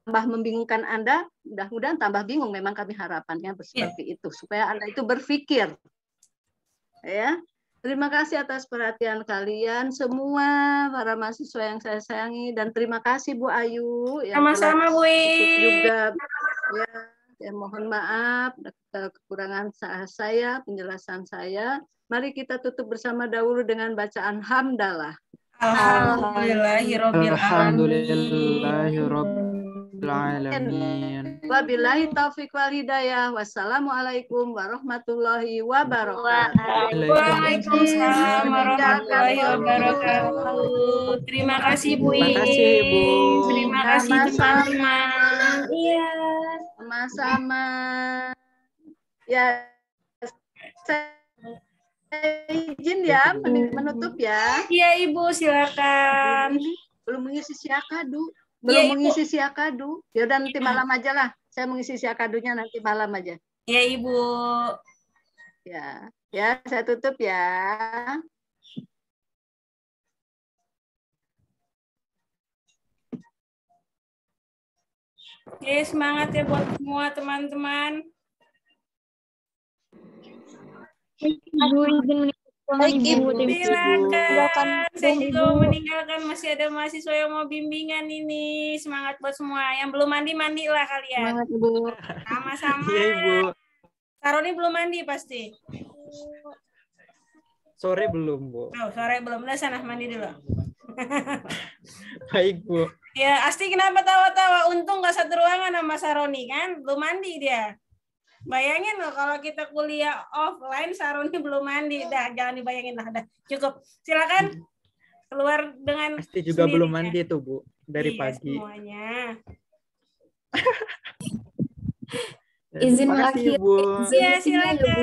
tambah membingungkan Anda, mudah-mudahan tambah bingung. Memang kami harapannya seperti itu, supaya Anda itu berpikir. Ya, terima kasih atas perhatian kalian semua, para mahasiswa yang saya sayangi, dan terima kasih Bu Ayu yang Sama-sama, Bu ikut juga. Ya, mohon maaf kekurangan saya, penjelasan saya. Mari kita tutup bersama dahulu dengan bacaan hamdalah. Alhamdulillahirabbil alamin. Wabillahi taufiq wal hidayah. Wassalamualaikum warahmatullahi wabarakatuh. Waalaikumsalam warahmatullahi wabarakatuh. Terima kasih Bu Terima kasih, Ibu. Terima kasih teman-teman. Iya. Sama-sama. Ya, saya izin ya menutup ya. Iya Ibu, silakan. Belum mengisi siakadu. Iya, Belum mengisi siakadu. Ya udah nanti malam aja lah. Saya mengisi siakadunya nanti malam aja. Iya Ibu. Ya, ya saya tutup ya. Oke, semangat ya buat semua teman-teman. Ibu izin Baik, Ibu. Silakan. Saya juga mau meninggalkan, masih ada mahasiswa yang mau bimbingan ini. Semangat buat semua. Yang belum mandi, mandilah kalian. Semangat Ibu. Sama-sama. Iya, Ibu. Saroni belum mandi pasti. Sore belum, Bu. Oh, sore belum. Udah sana mandi dulu. Baik, Bu. Ya, Asti kenapa tawa-tawa? Untung nggak satu ruangan sama Saroni kan? Belum mandi dia. Bayangin loh kalau kita kuliah offline, Saroni belum mandi. Dah, jangan dibayangin lah. Dah, cukup. Silakan keluar dengan Pasti juga sendirinya. belum mandi tuh, Bu. Dari Iya, pagi. semuanya. Izin Terima kasih, mengakhiri. Bu. Iya, silakan.